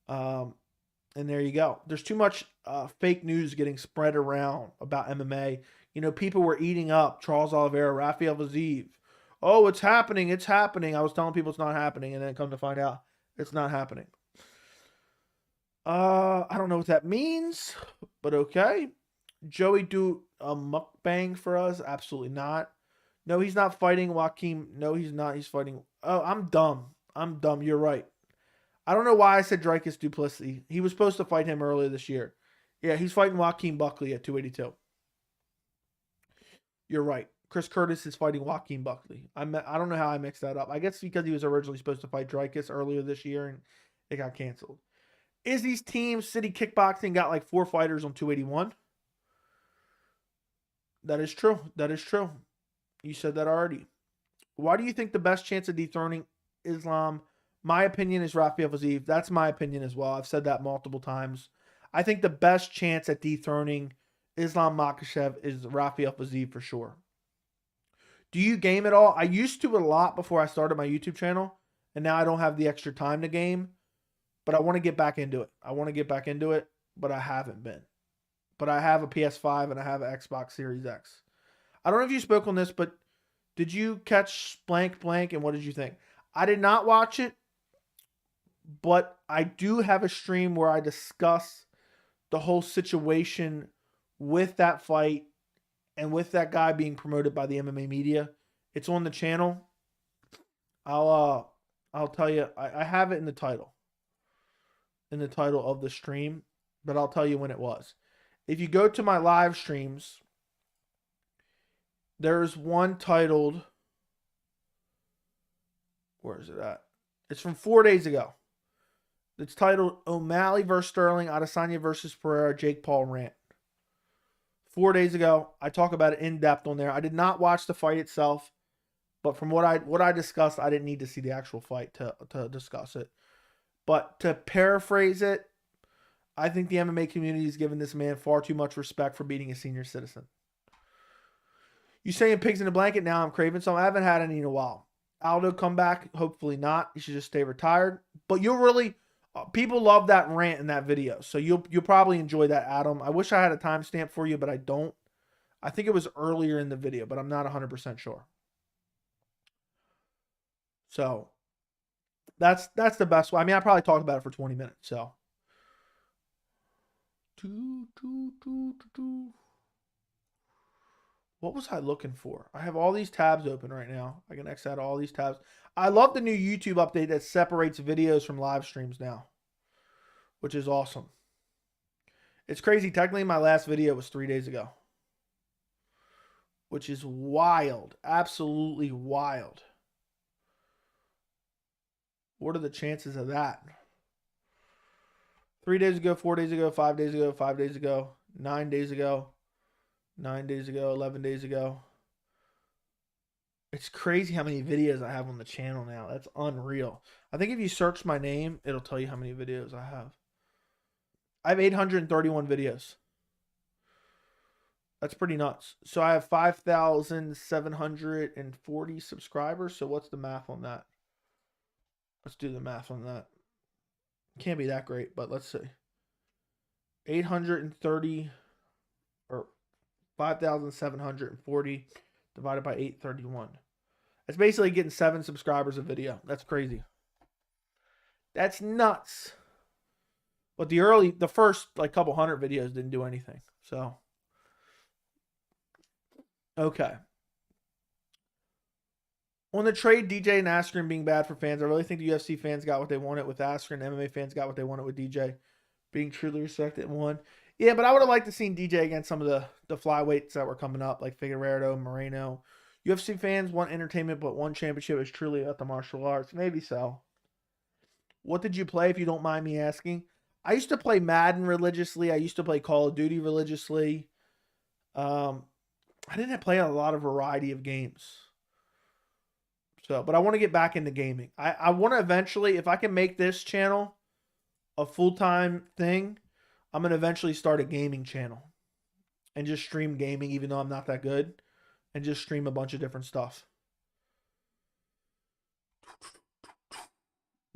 And there you go. There's too much fake news getting spread around about MMA. You know, people were eating up Charles Oliveira, Rafael Vaziv. Oh, it's happening. It's happening. I was telling people it's not happening, and then come to find out it's not happening. I don't know what that means, but okay. Joey do a mukbang for us? Absolutely not. No, he's not fighting Joaquin. No, he's not. He's fighting. Oh, I'm dumb. I'm dumb. You're right. I don't know why I said Dricus Duplessis. He was supposed to fight him earlier this year. Yeah, he's fighting Joaquin Buckley at 282. You're right. Chris Curtis is fighting Joaquin Buckley. I don't know how I mixed that up. I guess because he was originally supposed to fight Dricus earlier this year and it got canceled. Izzy's team, City Kickboxing, got like 4 fighters on 281. That is true. That is true. You said that already. Why do you think the best chance of dethroning Islam? My opinion is Rafael Vaziv. That's my opinion as well. I've said that multiple times. I think the best chance at dethroning Islam Makhachev is Rafael Vaziv for sure. Do you game at all? I used to a lot before I started my YouTube channel, and now I don't have the extra time to game, but I want to get back into it. But I haven't been. But I have a PS5 and I have an Xbox Series X. I don't know if you spoke on this, but did you catch blank and what did you think? I did not watch it, but I do have a stream where I discuss the whole situation with that fight and with that guy being promoted by the MMA media, it's on the channel. I'll tell you, I have it in the title of the stream, but I'll tell you when it was. If you go to my live streams, there's one titled, where is it at? It's from 4 days ago. It's titled O'Malley versus Sterling, Adesanya versus Pereira, Jake Paul rant. 4 days ago, I talk about it in depth on there. I did not watch the fight itself, but from what I discussed, I didn't need to see the actual fight to discuss it. But to paraphrase it, I think the MMA community has given this man far too much respect for beating a senior citizen. You saying pigs in a blanket? Now I'm craving some. I haven't had any in a while. Aldo come back? Hopefully not. You should just stay retired. But you'll really, people love that rant in that video. So you'll probably enjoy that, Adam. I wish I had a timestamp for you, but I don't. I think it was earlier in the video, but I'm not 100% sure. So that's the best way. I mean, I probably talked about it for 20 minutes. So. What was I looking for? I have all these tabs open right now. I can X out all these tabs. I love the new YouTube update that separates videos from live streams now, which is awesome. It's crazy. Technically, my last video was 3 days ago, which is wild. Absolutely wild. What are the chances of that? 3 days ago, 4 days ago, 5 days ago, 5 days ago, 9 days ago, 9 days ago, 11 days ago. It's crazy how many videos I have on the channel now. That's unreal. I think if you search my name, it'll tell you how many videos I have. I have 831 videos. That's pretty nuts. So I have 5,740 subscribers. So what's the math on that? Let's do the math on that. Can't be that great, but let's see. 830 or 5,740 divided by 831. That's basically getting 7 subscribers a video. That's crazy. That's nuts. But the first like couple hundred videos didn't do anything. So, okay. On the trade, DJ and Askren being bad for fans, I really think the UFC fans got what they wanted with Askren. MMA fans got what they wanted with DJ being truly respected and won. Yeah, but I would have liked to seen DJ against some of the flyweights that were coming up, like Figueiredo, Moreno. UFC fans want entertainment, but one championship is truly about the martial arts. Maybe so. What did you play, if you don't mind me asking? I used to play Madden religiously. I used to play Call of Duty religiously. I didn't play a lot of variety of games. So, but I want to get back into gaming. I want to eventually, if I can make this channel a full-time thing, I'm going to eventually start a gaming channel and just stream gaming, even though I'm not that good, and just stream a bunch of different stuff.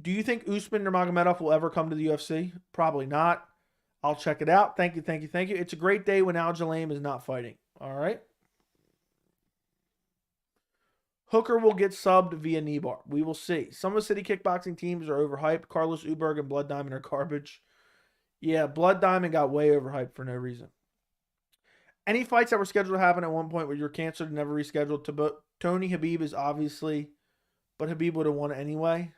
Do you think Usman or Magomedov will ever come to the UFC? Probably not. I'll check it out. Thank you, thank you, thank you. It's a great day when Aljalain is not fighting. All right. Hooker will get subbed via knee bar. We will see. Some of the city kickboxing teams are overhyped. Carlos Uberg and Blood Diamond are garbage. Yeah, Blood Diamond got way overhyped for no reason. Any fights that were scheduled to happen at one point where you were canceled and never rescheduled? Tony Habib is obviously, but Habib would have won it anyway.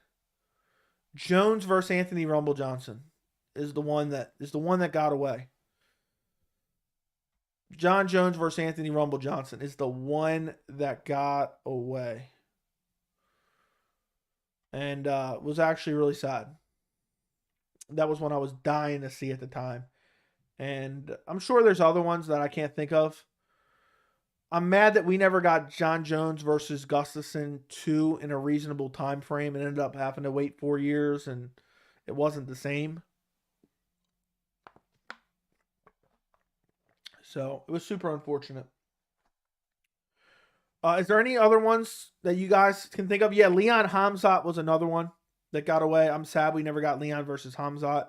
Jones versus Anthony Rumble Johnson is the one that got away. John Jones versus Anthony Rumble Johnson is the one that got away. And was actually really sad. That was one I was dying to see at the time. And I'm sure there's other ones that I can't think of. I'm mad that we never got John Jones versus Gustafsson 2 in a reasonable time frame and ended up having to wait 4 years, and it wasn't the same. So it was super unfortunate. Is there any other ones that you guys can think of? Yeah, Leon Hamzat was another one that got away. I'm sad we never got Leon versus Hamzat,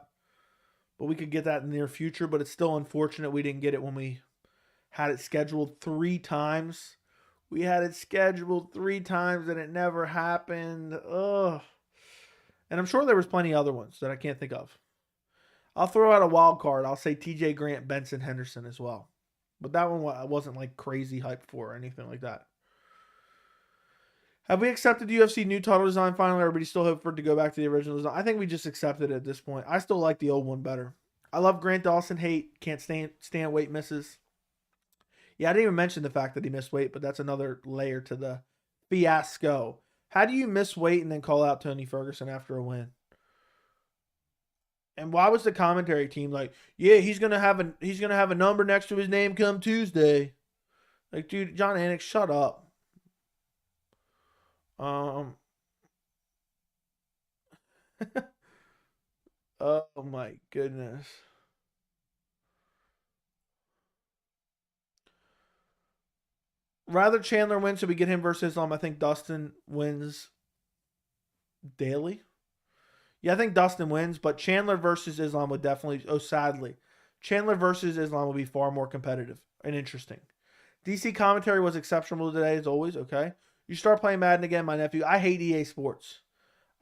but we could get that in the near future. But it's still unfortunate we didn't get it when we had it scheduled 3 times. We had it scheduled 3 times and it never happened. Ugh. And I'm sure there was plenty of other ones that I can't think of. I'll throw out a wild card. I'll say TJ Grant, Benson Henderson as well. But that one I wasn't like crazy hyped for or anything like that. Have we accepted the UFC new title design finally? Or everybody still hope for it to go back to the original design? I think we just accepted it at this point. I still like the old one better. I love Grant Dawson. Hate. Can't stand weight misses. Yeah, I didn't even mention the fact that he missed weight, but that's another layer to the fiasco. How do you miss weight and then call out Tony Ferguson after a win? And why was the commentary team like, yeah, he's gonna have a number next to his name come Tuesday? Like, dude, John Anik, shut up. Oh my goodness. Rather Chandler wins so we get him versus Islam. I think Dustin wins daily. Yeah, I think Dustin wins, but Chandler versus Islam would definitely. Oh, sadly, Chandler versus Islam will be far more competitive and interesting. DC commentary was exceptional today, as always. Okay, you start playing Madden again, my nephew. I hate EA Sports.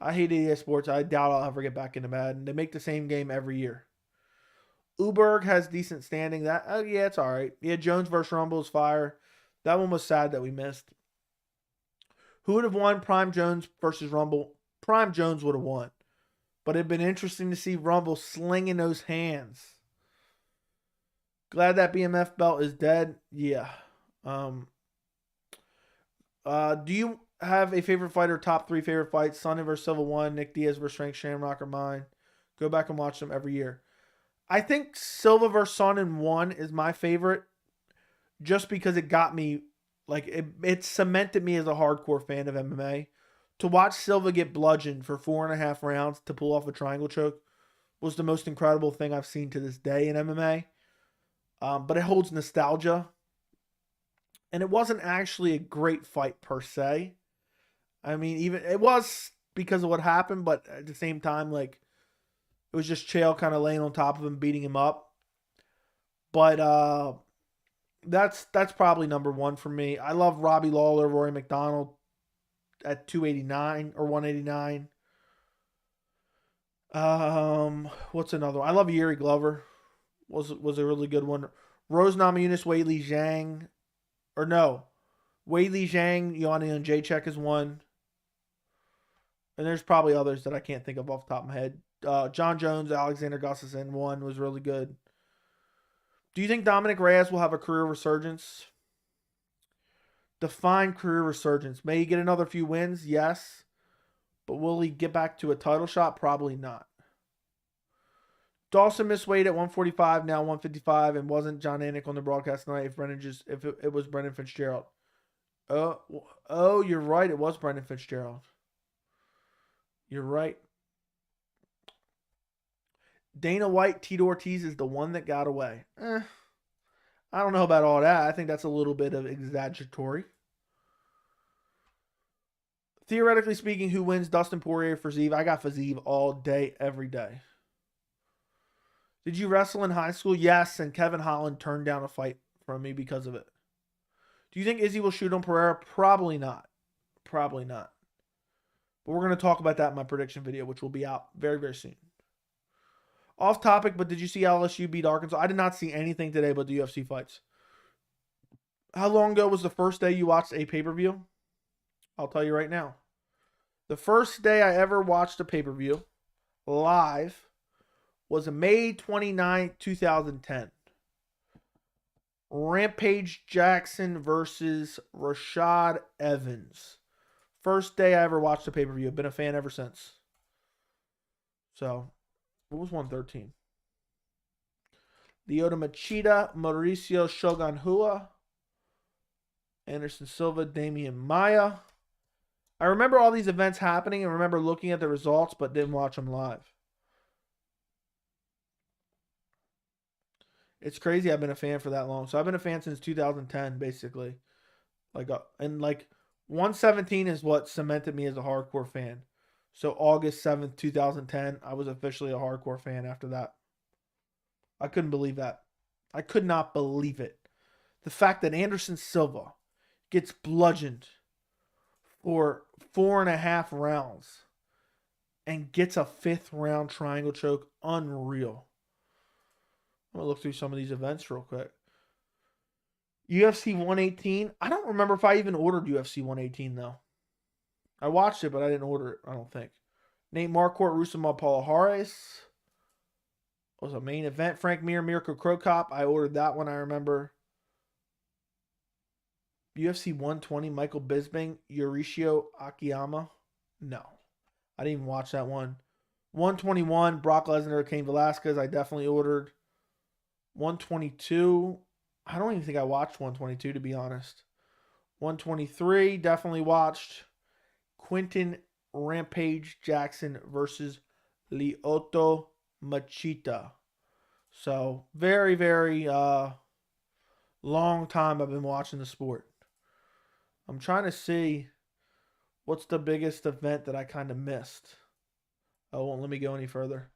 I hate EA Sports. I doubt I'll ever get back into Madden. They make the same game every year. Uberg has decent standing. That yeah, it's all right. Yeah, Jones versus Rumble is fire. That one was sad that we missed. Who would have won Prime Jones versus Rumble? Prime Jones would have won. But it'd been interesting to see Rumble slinging those hands. Glad that BMF belt is dead. Yeah. Do you have a favorite fighter, top 3 favorite fights? Sonny vs. Silva 1, Nick Diaz vs. Frank Shamrock are mine. Go back and watch them every year. I think Silva vs. Sonnen 1 is my favorite just because it got me, like, it cemented me as a hardcore fan of MMA. To watch Silva get bludgeoned for 4.5 rounds to pull off a triangle choke was the most incredible thing I've seen to this day in MMA. But it holds nostalgia. And it wasn't actually a great fight per se. I mean, even it was because of what happened, but at the same time, like, it was just Chael kind of laying on top of him, beating him up. But that's probably number 1 for me. I love Robbie Lawler, Rory McDonald at 289 or 189. What's another one? I love Yuri Glover. Was a really good one. Rose Namajunas, Wei Li Zhang. Or no. Wei Li Zhang, Yanni and Jacek is one. And there's probably others that I can't think of off the top of my head. John Jones, Alexander Gustafsson, one was really good. Do you think Dominic Reyes will have a career resurgence? Define career resurgence. May he get another few wins? Yes. But will he get back to a title shot? Probably not. Dawson missed weight at 145, now 155, and wasn't John Anik on the broadcast tonight if it was Brendan Fitzgerald. Oh, you're right. It was Brendan Fitzgerald. You're right. Dana White, Tito Ortiz is the one that got away. I don't know about all that. I think that's a little bit of exaggeratory. Theoretically speaking, who wins, Dustin Poirier or Fiziev? I got Fiziev all day, every day. Did you wrestle in high school? Yes, and Kevin Holland turned down a fight from me because of it. Do you think Izzy will shoot on Pereira? Probably not. Probably not. But we're going to talk about that in my prediction video, which will be out very, very soon. Off topic, but did you see LSU beat Arkansas? I did not see anything today but the UFC fights. How long ago was the first day you watched a pay-per-view? I'll tell you right now. The first day I ever watched a pay-per-view live was May 29th, 2010. Rampage Jackson versus Rashad Evans. First day I ever watched a pay-per-view. I've been a fan ever since. So, what was 113? Lyoto Machida, Mauricio Shogun Hua, Anderson Silva, Damian Maya. I remember all these events happening and remember looking at the results, but didn't watch them live. It's crazy I've been a fan for that long. So I've been a fan since 2010, basically. And 117 is what cemented me as a hardcore fan. So August 7th, 2010, I was officially a hardcore fan after that. I couldn't believe that. I could not believe it. The fact that Anderson Silva gets bludgeoned for 4.5 rounds and gets a 5th round triangle choke, unreal. I'm going to look through some of these events real quick. UFC 118. I don't remember if I even ordered UFC 118 though. I watched it, but I didn't order it, I don't think. Nate Marquardt, Rusama Palhares was a main event. Frank Mir, Mirko Krokop. I ordered that one, I remember. UFC 120, Michael Bisping, Yuricio Akiyama. No. I didn't even watch that one. 121, Brock Lesnar, Cain Velasquez. I definitely ordered. 122. I don't even think I watched 122, to be honest. 123, definitely watched. Quinton Rampage Jackson versus Lyoto Machida. So, very, very long time I've been watching the sport. I'm trying to see what's the biggest event that I kind of missed. Oh, won't let me go any further.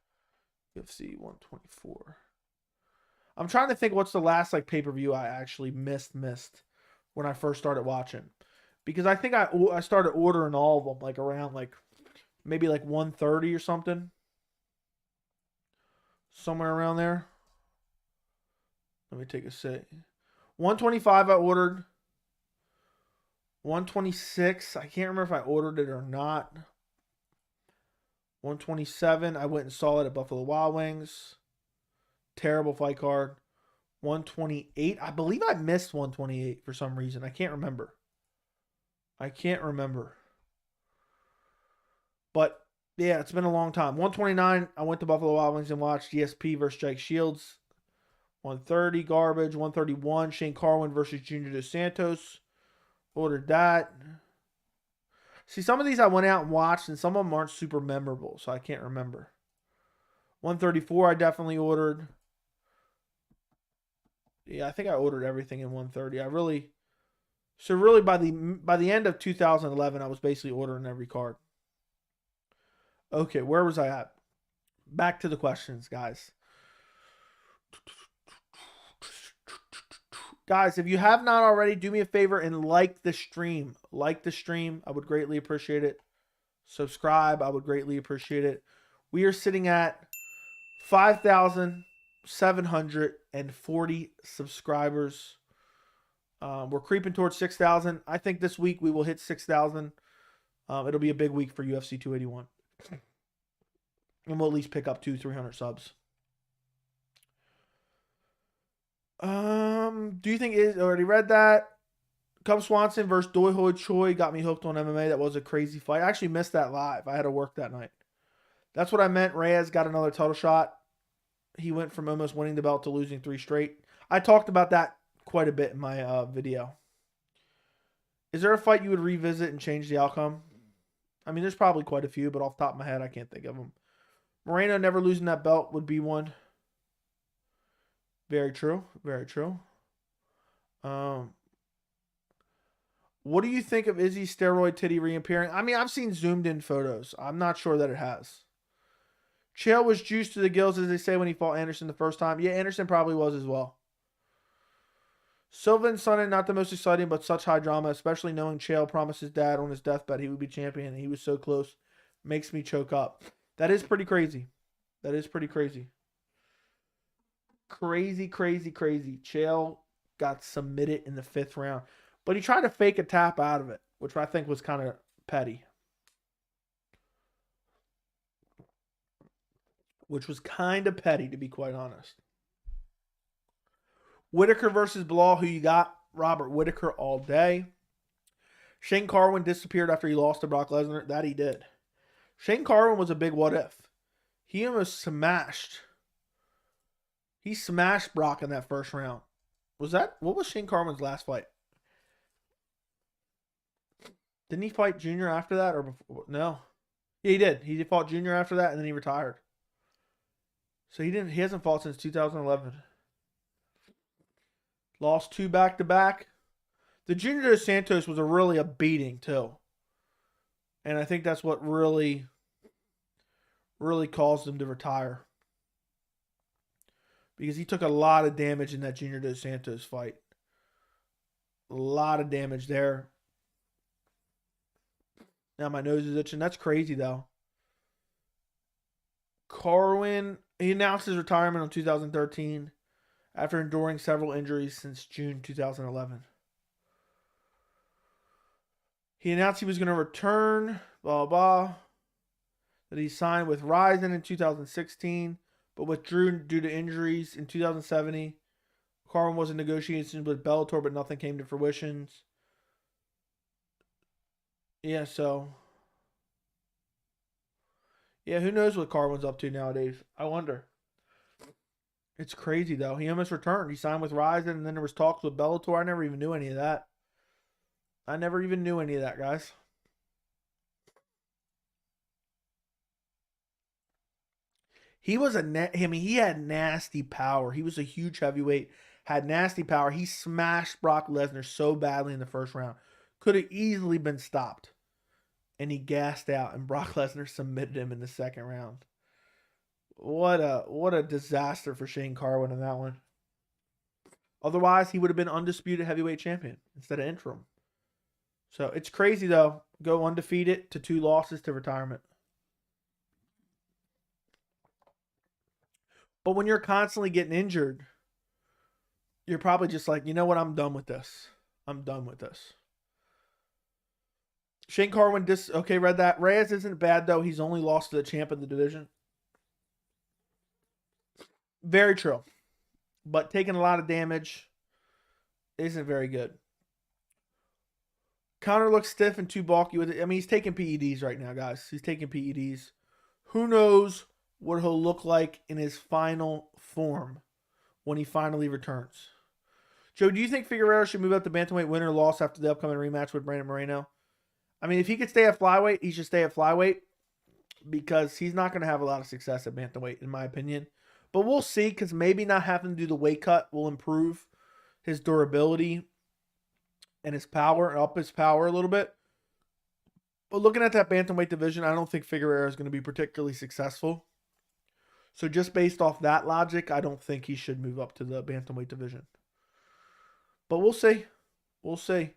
UFC 124. I'm trying to think what's the last like pay-per-view I actually missed when I first started watching. Because I think I started ordering all of them like around like maybe like 1:30 or something. Somewhere around there. Let me take a see. 125 I ordered. 126, I can't remember if I ordered it or not. 127, I went and saw it at Buffalo Wild Wings. Terrible fight card. 128, I believe I missed 128 for some reason. I can't remember. But, yeah, it's been a long time. 129, I went to Buffalo Wild Wings and watched ESP versus Jake Shields. 130, garbage. 131, Shane Carwin versus Junior Dos Santos. Ordered that. See, some of these I went out and watched, and some of them aren't super memorable, so I can't remember. 134, I definitely ordered. Yeah, I think I ordered everything in 130. So really by the end of 2011, I was basically ordering every card. Okay, where was I at? Back to the questions, guys. Guys, if you have not already, do me a favor and like the stream. Like the stream. I would greatly appreciate it. Subscribe. I would greatly appreciate it. We are sitting at 5,740 subscribers. We're creeping towards 6,000. I think this week we will hit 6,000. It'll be a big week for UFC 281. And we'll at least pick up 200-300 subs. Do you think it already read that? Cub Swanson versus Doi Hoi Choi got me hooked on MMA. That was a crazy fight. I actually missed that live. I had to work that night. That's what I meant. Reyes got another title shot. He went from almost winning the belt to losing 3 straight. I talked about that quite a bit in my video. Is there a fight you would revisit and change the outcome? I mean, there's probably quite a few, but off the top of my head, I can't think of them. Moreno never losing that belt would be one. Very true. Very true. What do you think of Izzy's steroid titty reappearing? I mean, I've seen zoomed in photos. I'm not sure that it has. Chael was juiced to the gills, as they say, when he fought Anderson the first time. Yeah, Anderson probably was as well. Silva and Sonnen, not the most exciting, but such high drama, especially knowing Chael promised his dad on his deathbed he would be champion, and he was so close. Makes me choke up. That is pretty crazy. That is pretty crazy. Crazy. Chael got submitted in the 5th round. But he tried to fake a tap out of it, which I think was kind of petty. To be quite honest. Whitaker versus Bilal, who you got? Robert Whitaker all day. Shane Carwin disappeared after he lost to Brock Lesnar. That he did. Shane Carwin was a big what if. He almost smashed. He smashed Brock in that first round. What was Shane Carwin's last fight? Didn't he fight Junior after that or before? No. Yeah, he did. He fought Junior after that and then he retired. So he hasn't fought since 2011. Lost 2 back-to-back. The Junior Dos Santos was really a beating too. And I think that's what really caused him to retire. Because he took a lot of damage in that Junior Dos Santos fight. A lot of damage there. Now my nose is itching. That's crazy, though. Carwin, he announced his retirement in 2013 after enduring several injuries since June 2011. He announced he was going to return, blah, blah, that he signed with Ryzen in 2016, but withdrew due to injuries in 2017. Carwin was in negotiations with Bellator, but nothing came to fruition. Yeah, so. Yeah, who knows what Carwin's up to nowadays? I wonder. It's crazy, though. He almost returned. He signed with Ryzen, and then there was talks with Bellator. I never even knew any of that. I never even knew any of that, guys. He was he had nasty power. He was a huge heavyweight, had nasty power. He smashed Brock Lesnar so badly in the first round. Could have easily been stopped. And he gassed out, and Brock Lesnar submitted him in the second round. What a disaster for Shane Carwin in that one. Otherwise, he would have been undisputed heavyweight champion instead of interim. So it's crazy, though. Go undefeated to 2 losses to retirement. But when you're constantly getting injured, you're probably just like, you know what? I'm done with this. I'm done with this. Shane Carwin, okay, read that. Reyes isn't bad, though. He's only lost to the champ of the division. Very true. But taking a lot of damage isn't very good. Connor looks stiff and too bulky with it. I mean, he's taking PEDs right now, guys. He's taking PEDs. Who knows what he'll look like in his final form when he finally returns. Joe, do you think Figueroa should move up to bantamweight, win or loss after the upcoming rematch with Brandon Moreno? I mean, if he could stay at flyweight, he should stay at flyweight because he's not going to have a lot of success at bantamweight, in my opinion. But we'll see, because maybe not having to do the weight cut will improve his durability and his power, and up his power a little bit. But looking at that bantamweight division, I don't think Figueroa is going to be particularly successful. So just based off that logic, I don't think he should move up to the bantamweight division. But we'll see. We'll see.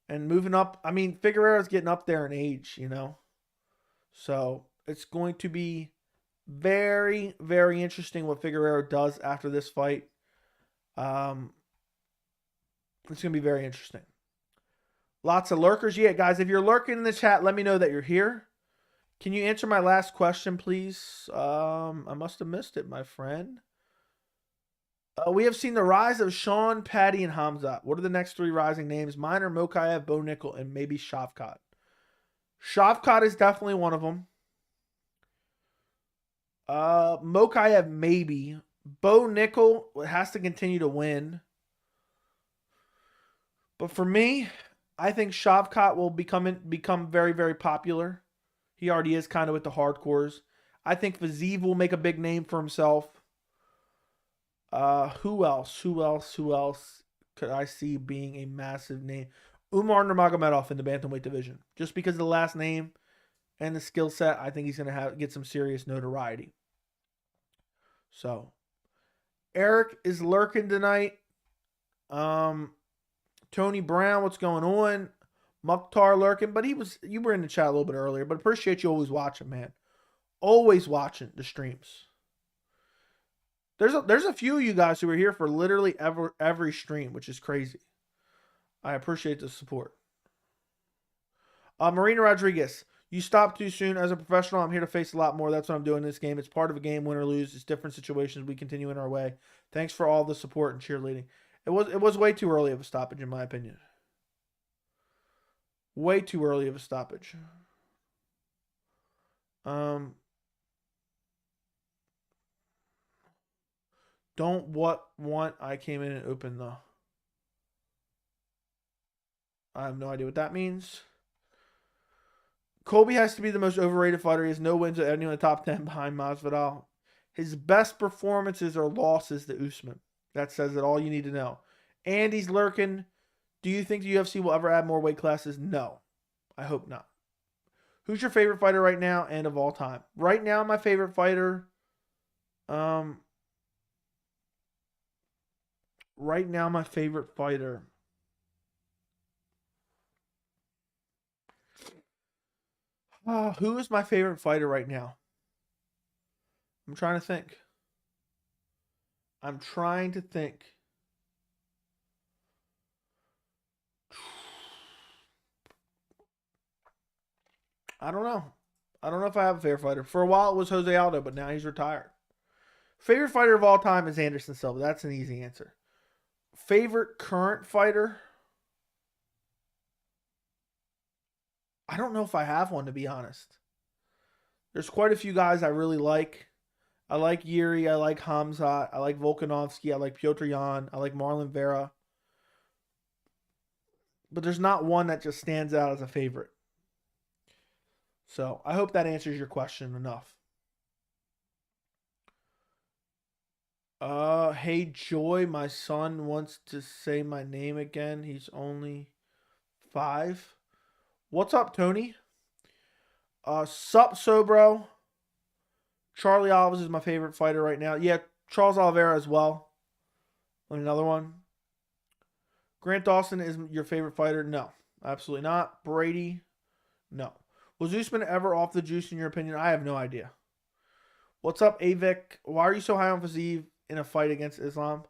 And moving up, I mean, Figueroa's getting up there in age, you know. So it's going to be very, very interesting what Figueroa does after this fight. It's going to be very interesting. Lots of lurkers. Yeah, guys, if you're lurking in the chat, let me know that you're here. Can you answer my last question, please? I must have missed it, my friend. We have seen the rise of Sean, Patty, and Hamzat. What are the next 3 rising names? Mine are Mokaev, Bo Nickel, and maybe Shavkat. Shavkat is definitely one of them. Mokaev, maybe. Bo Nickel has to continue to win. But for me, I think Shavkat will become very, very popular. He already is kind of with the hardcores. I think Fazeev will make a big name for himself. Who else could I see being a massive name? Umar Nurmagomedov in the bantamweight division. Just because of the last name and the skill set, I think he's going to get some serious notoriety. So, Eric is lurking tonight. Tony Brown, what's going on? Mukhtar lurking, but you were in the chat a little bit earlier, but appreciate you always watching, man. Always watching the streams. There's a few of you guys who are here for literally every stream, which is crazy. I appreciate the support. Marina Rodriguez, you stopped too soon. As a professional, I'm here to face a lot more. That's what I'm doing in this game. It's part of a game, win or lose. It's different situations. We continue in our way. Thanks for all the support and cheerleading. It was way too early of a stoppage, in my opinion. Way too early of a stoppage. Don't want I came in and opened the. I have no idea what that means. Colby has to be the most overrated fighter. He has no wins at anyone in the top 10 behind Masvidal. His best performances are losses to Usman. That says it all you need to know. Andy's lurking. Do you think the UFC will ever add more weight classes? No. I hope not. Who's your favorite fighter right now and of all time? Right now, my favorite fighter. Right now, my favorite fighter. Who is my favorite fighter right now? I'm trying to think. I'm trying to think. I don't know. I don't know if I have a favorite fighter. For a while it was Jose Aldo, but now he's retired. Favorite fighter of all time is Anderson Silva. That's an easy answer. Favorite current fighter? I don't know if I have one, to be honest. There's quite a few guys I really like. I like Yuri. I like Hamzat. I like Volkanovski. I like Piotr Jan. I like Marlon Vera. But there's not one that just stands out as a favorite. So I hope that answers your question enough. Hey Joy, my son wants to say my name again. He's only 5. What's up, Tony? Sup, so bro. Charlie Alves is my favorite fighter right now. Yeah, Charles Oliveira as well. Another one. Grant Dawson is your favorite fighter? No, absolutely not. Brady? No. Was Usman ever off the juice in your opinion? I have no idea. What's up, Avik? Why are you so high on Fiziev in a fight against Islam?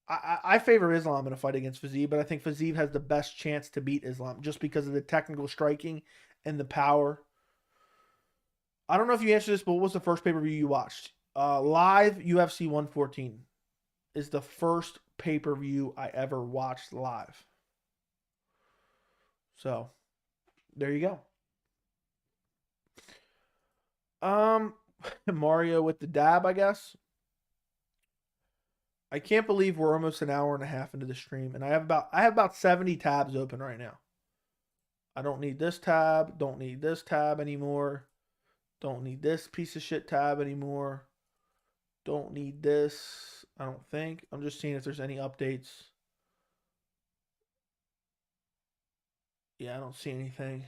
I favor Islam in a fight against Fiziev, but I think Fiziev has the best chance to beat Islam just because of the technical striking and the power. I don't know if you answered this, but what was the first pay-per-view you watched? Live UFC 114 is the first pay-per-view I ever watched live. So, there you go. Mario with the dab, I guess. I can't believe we're almost an hour and a half into the stream, and I have about 70 tabs open right now. I don't need this tab, don't need this tab anymore. Don't need this piece of shit tab anymore. Don't need this, I don't think. I'm just seeing if there's any updates. Yeah, I don't see anything.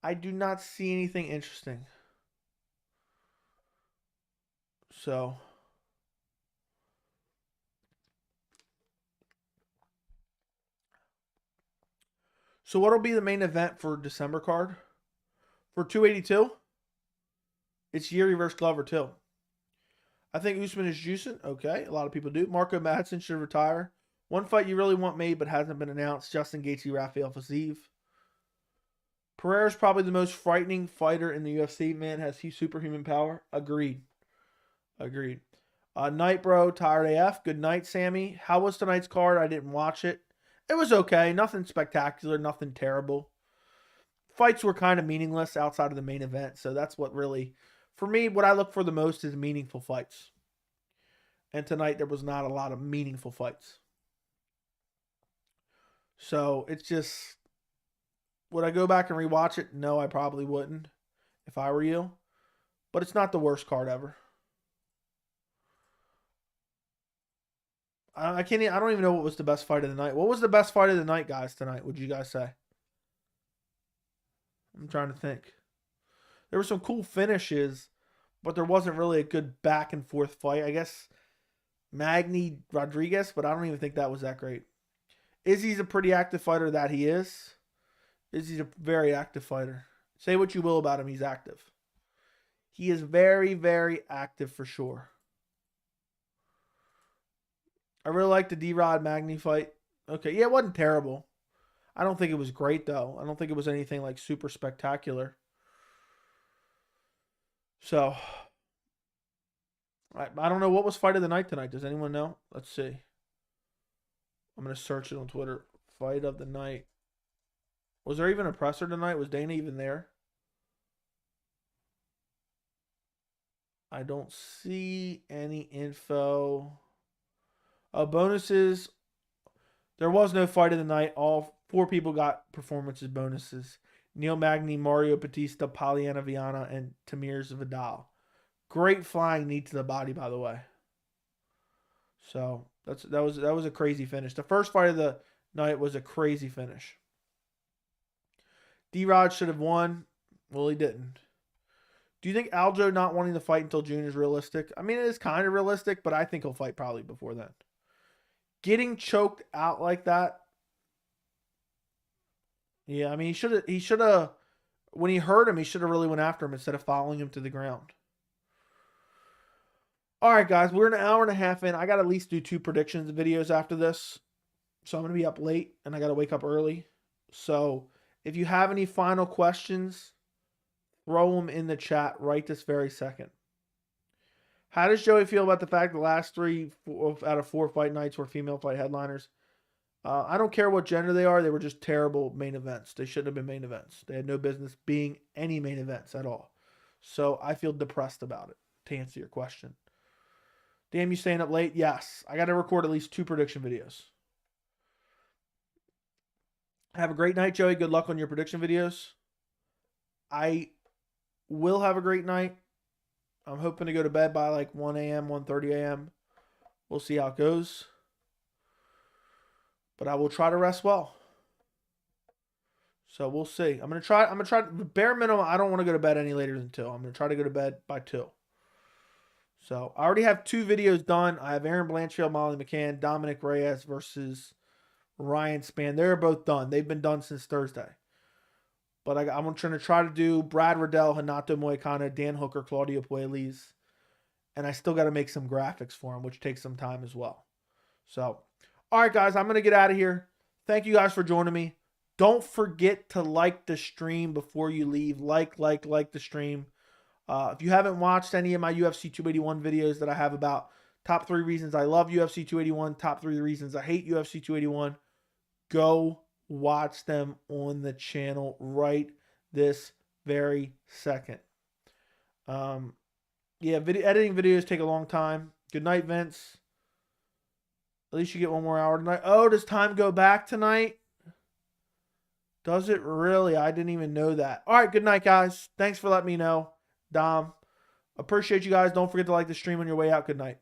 I do not see anything interesting. So what'll be the main event for December card? For 282? It's Yuri versus Glover too. I think Usman is juicing. Okay, a lot of people do. Marco Madsen should retire. One fight you really want made but hasn't been announced. Justin Gaethje, Rafael Fiziev. Pereira's probably the most frightening fighter in the UFC. Man, has he superhuman power? Agreed. Night bro, tired AF. Good night, Sammy. How was tonight's card? I didn't watch it. It was okay. Nothing spectacular. Nothing terrible. Fights were kind of meaningless outside of the main event. So that's what really, for me, what I look for the most is meaningful fights. And tonight there was not a lot of meaningful fights. So it's just, would I go back and rewatch it? No, I probably wouldn't if I were you. But it's not the worst card ever. I don't even know what was the best fight of the night. What was the best fight of the night, guys, tonight? Would you guys say? I'm trying to think. There were some cool finishes, but there wasn't really a good back and forth fight. I guess Magny Rodriguez, but I don't even think that was that great. Izzy's a pretty active fighter, that he is. Izzy's a very active fighter. Say what you will about him, he's active. He is very, very active for sure. I really like the D-Rod Magny fight. Okay, yeah, it wasn't terrible. I don't think it was great, though. I don't think it was anything like super spectacular. So, I don't know what was fight of the night tonight. Does anyone know? Let's see. I'm going to search it on Twitter. Fight of the night. Was there even a presser tonight? Was Dana even there? I don't see any info. Bonuses. There was no fight of the night. All 4 people got performances bonuses. Neil Magny, Mario Batista, Polyana Viana, and Tamir Vidal. Great flying knee to the body, by the way. So that was a crazy finish. The first fight of the night was a crazy finish. D-Rod should have won. Well, he didn't. Do you think Aljo not wanting to fight until June is realistic? I mean, it is kind of realistic, but I think he'll fight probably before then. Getting choked out like that. Yeah, I mean, he should have, when he hurt him, he should have really went after him instead of following him to the ground. All right, guys, we're an hour and a half in. I got to at least do 2 predictions videos after this. So I'm going to be up late and I got to wake up early. So if you have any final questions, throw them in the chat right this very second. How does Joey feel about the fact the last 3 out of 4 fight nights were female fight headliners? I don't care what gender they are. They were just terrible main events. They shouldn't have been main events. They had no business being any main events at all. So I feel depressed about it, to answer your question. Damn, you staying up late? Yes. I got to record at least 2 prediction videos. Have a great night, Joey. Good luck on your prediction videos. I will have a great night. I'm hoping to go to bed by like 1 a.m., 1:30 a.m. We'll see how it goes. But I will try to rest well. So we'll see. I'm gonna try bare minimum. I don't want to go to bed any later than 2. I'm gonna try to go to bed by 2. So I already have 2 videos done. I have Aaron Blanchfield, Molly McCann, Dominic Reyes versus Ryan Spann. They're both done. They've been done since Thursday. But I'm trying to try to do Brad Riddell, Hanato Moicano, Dan Hooker, Claudio Puelis. And I still got to make some graphics for them, which takes some time as well. So, all right, guys, I'm going to get out of here. Thank you guys for joining me. Don't forget to like the stream before you leave. Like the stream. If you haven't watched any of my UFC 281 videos that I have about top 3 reasons I love UFC 281, top 3 reasons I hate UFC 281, go watch them on the channel right this very second. Editing videos take a long time. Good night, Vince. At least you get 1 more hour tonight. Oh, does time go back tonight? Does it really? I didn't even know that. All right, good night, guys. Thanks for letting me know. Dom, appreciate you guys. Don't forget to like the stream on your way out. Good night.